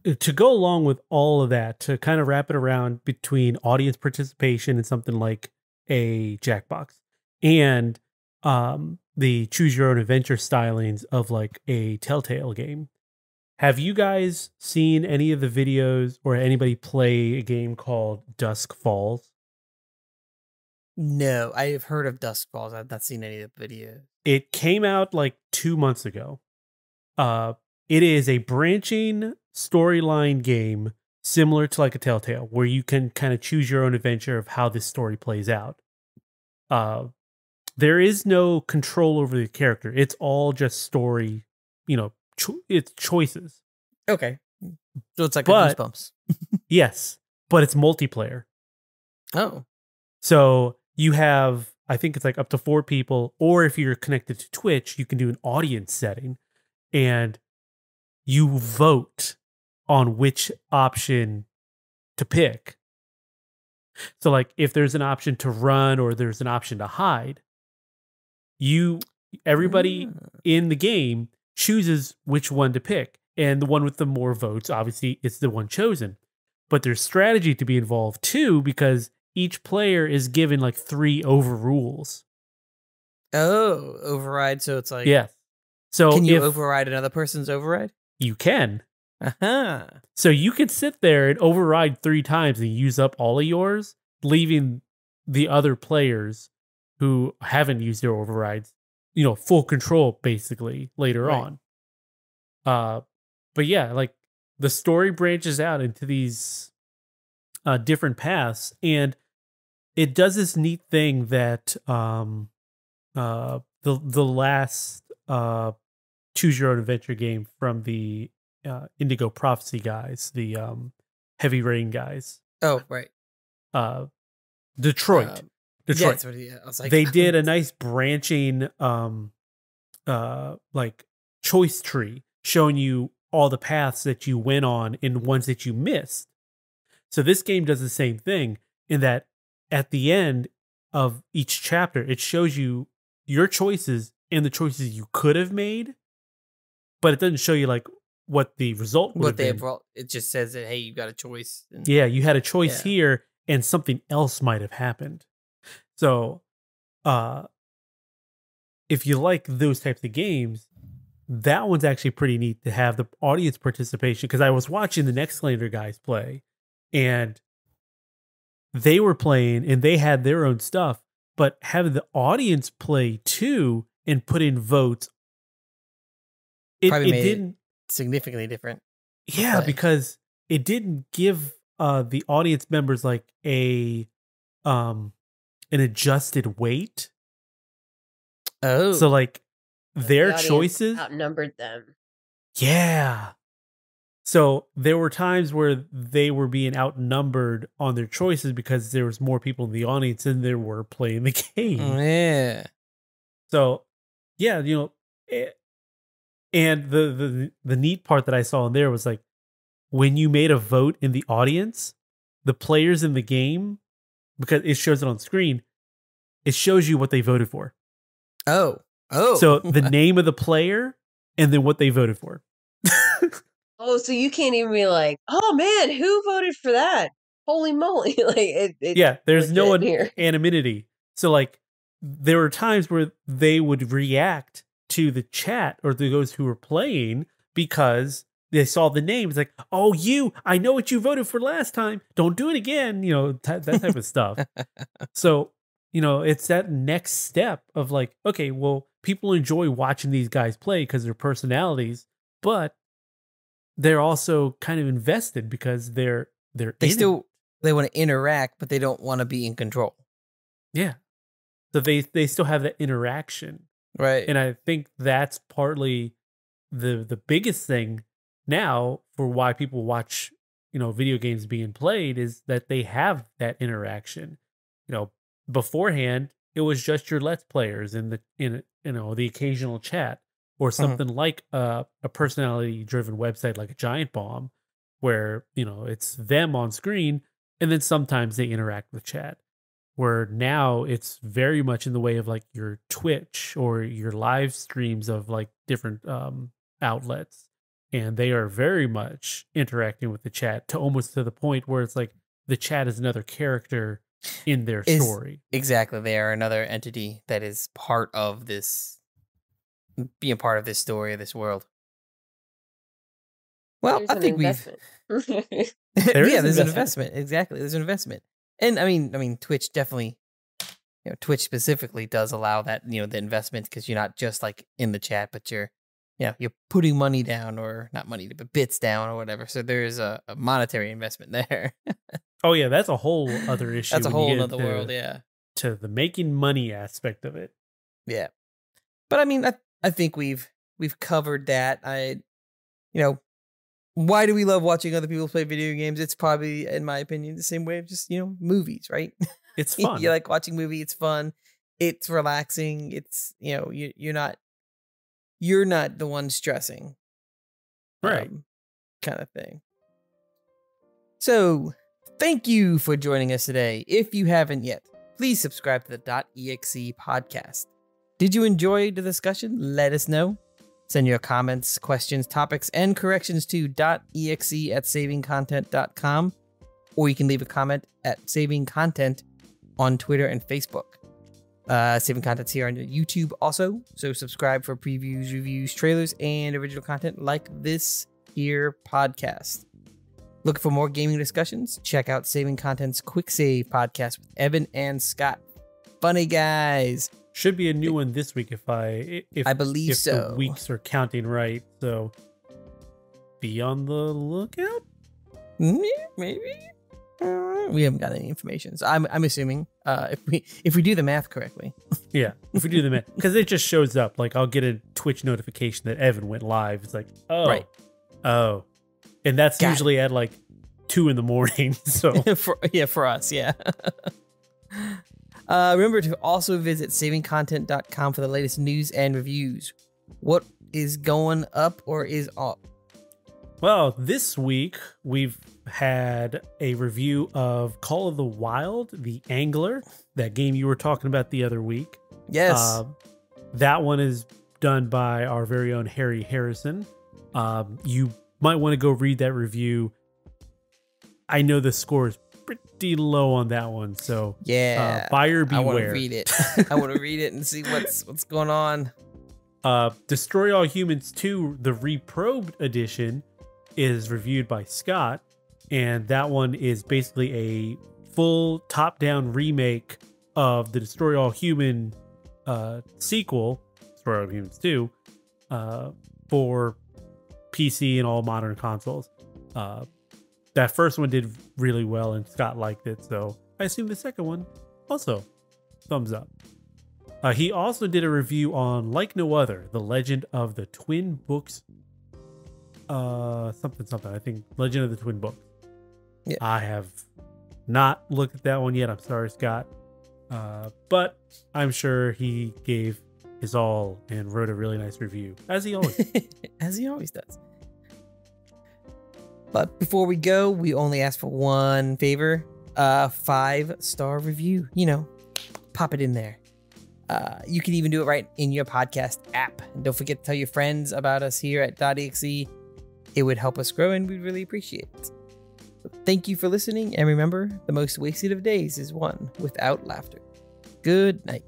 to go along with all of that, to kind of wrap it around between audience participation and something like a Jackbox and the choose your own adventure stylings of like a Telltale game. Have you guys seen any of the videos or anybody play a game called Dusk Falls? No, I have heard of Dusk Falls. I've not seen any of the videos. It came out like 2 months ago. It is a branching storyline game similar to like a Telltale, where you can kind of choose your own adventure of how this story plays out. There is no control over the character. It's all just story, it's choices. Okay. So it's like a Goosebumps. Yes, but it's multiplayer. Oh. So you have, I think it's like up to 4 people, or if you're connected to Twitch, you can do an audience setting and you vote on which option to pick. So like if there's an option to run or there's an option to hide, everybody in the game chooses which one to pick. And the one with the more votes, obviously, it's the one chosen. But there's strategy to be involved too, because each player is given like 3 overrules. Oh, override. So it's like, yeah. So can you override another person's override? You can. Uh-huh. So you can sit there and override 3 times and use up all of yours, leaving the other players who haven't used their overrides, full control basically later on. But yeah, like the story branches out into these different paths, and it does this neat thing that the last choose your own adventure game from the Indigo Prophecy guys, the Heavy Rain guys. Oh, right. Detroit. Yeah, I was like, they did a nice branching like choice tree showing you all the paths that you went on and ones that you missed. So this game does the same thing in that at the end of each chapter, it shows you your choices and the choices you could have made, but it doesn't show you like what the result would have been. It just says that, hey, you got a choice. Yeah, you had a choice here and something else might have happened. So if you like those types of games, that one's actually pretty neat to have the audience participation, because I was watching the Nextlander guys play and they were playing and they had their own stuff, but having the audience play too and put in votes, it didn't significantly different. Yeah, because it didn't give the audience members like an adjusted weight. Oh, so like their the choices outnumbered them. Yeah. So there were times where they were being outnumbered on their choices because there was more people in the audience than there were playing the game. Yeah. So yeah, and the neat part that I saw in there was like when you made a vote in the audience, the players in the game, because it shows it on screen, it shows you what they voted for. Oh. So the name of the player and then what they voted for. Oh, so you can't even be like, oh man, who voted for that? Holy moly. There's no anonymity. So like there were times where they would react to the chat or to those who were playing because they saw the names like, oh, I know what you voted for last time. Don't do it again. That type of stuff. So, it's that next step of like, okay, well, people enjoy watching these guys play because of their personalities, but they're also kind of invested because they want to interact, but they don't want to be in control. Yeah. So they still have that interaction. Right. And I think that's partly the biggest thing now for why people watch, video games being played is that they have that interaction. Beforehand, it was just your Let's Players in the occasional chat or something like a personality driven website like a Giant Bomb where, it's them on screen and then sometimes they interact with chat. Where now it's very much in the way of like your Twitch or your live streams of like different outlets. And they are very much interacting with the chat almost to the point where it's like the chat is another character in their story. Exactly. They are another entity that is being part of this story, of this world. Well, I think there's an investment. Exactly. There's an investment. And I mean, Twitch definitely, Twitch specifically does allow that, the investment because you're not just like in the chat, but you're putting money down or not money, but bits down or whatever. So there's a monetary investment there. Oh yeah. That's a whole other issue. That's a whole other world. Yeah. To the making money aspect of it. Yeah. But I mean, I think we've covered that. Why do we love watching other people play video games? It's probably, in my opinion, the same way of just, movies, right? It's fun. You like watching movie. It's fun. It's relaxing. It's, you're not the one stressing. Right. Kind of thing. So thank you for joining us today. If you haven't yet, please subscribe to the dotEXE podcast. Did you enjoy the discussion? Let us know. Send your comments, questions, topics, and corrections to .exe@savingcontent.com, or you can leave a comment at savingcontent on Twitter and Facebook. Saving Content's here on YouTube also, so subscribe for previews, reviews, trailers, and original content like this here podcast. Looking for more gaming discussions? Check out Saving Content's Quick Save podcast with Evan and Scott. Funny guys. Should be a new one this week if I believe if so. The weeks are counting right. So be on the lookout. Maybe. We haven't got any information. So I'm assuming if we do the math correctly. Yeah, if we do the math, because it just shows up. Like I'll get a Twitch notification that Evan went live. It's like, and that's usually at like 2 a.m. So for us, yeah. Remember to also visit savingcontent.com for the latest news and reviews. What is going up or is up? Well, this week we've had a review of Call of the Wild, The Angler, that game you were talking about the other week. Yes. That one is done by our very own Harry Harrison. You might want to go read that review. I know the score is pretty low on that one, so yeah, buyer beware. I want to read it. I want to read it and see what's going on. Destroy All Humans 2, the Reprobed edition, is reviewed by Scott, and that one is basically a full top-down remake of the Destroy All Human sequel, Destroy All Humans 2, for PC and all modern consoles. That first one did really well, and Scott liked it, so I assume the second one also thumbs up. He also did a review on Like No Other, The Legend of the Twin Books. Something. I think Legend of the Twin Books. Yeah. I have not looked at that one yet. I'm sorry, Scott. But I'm sure he gave his all and wrote a really nice review, as he always as he always does. But before we go, we only ask for one favor: 5-star review. You know, pop it in there. You can even do it right in your podcast app. And don't forget to tell your friends about us here at dotEXE. It would help us grow, and we'd really appreciate it. So thank you for listening, and remember, the most wasted of days is one without laughter. Good night.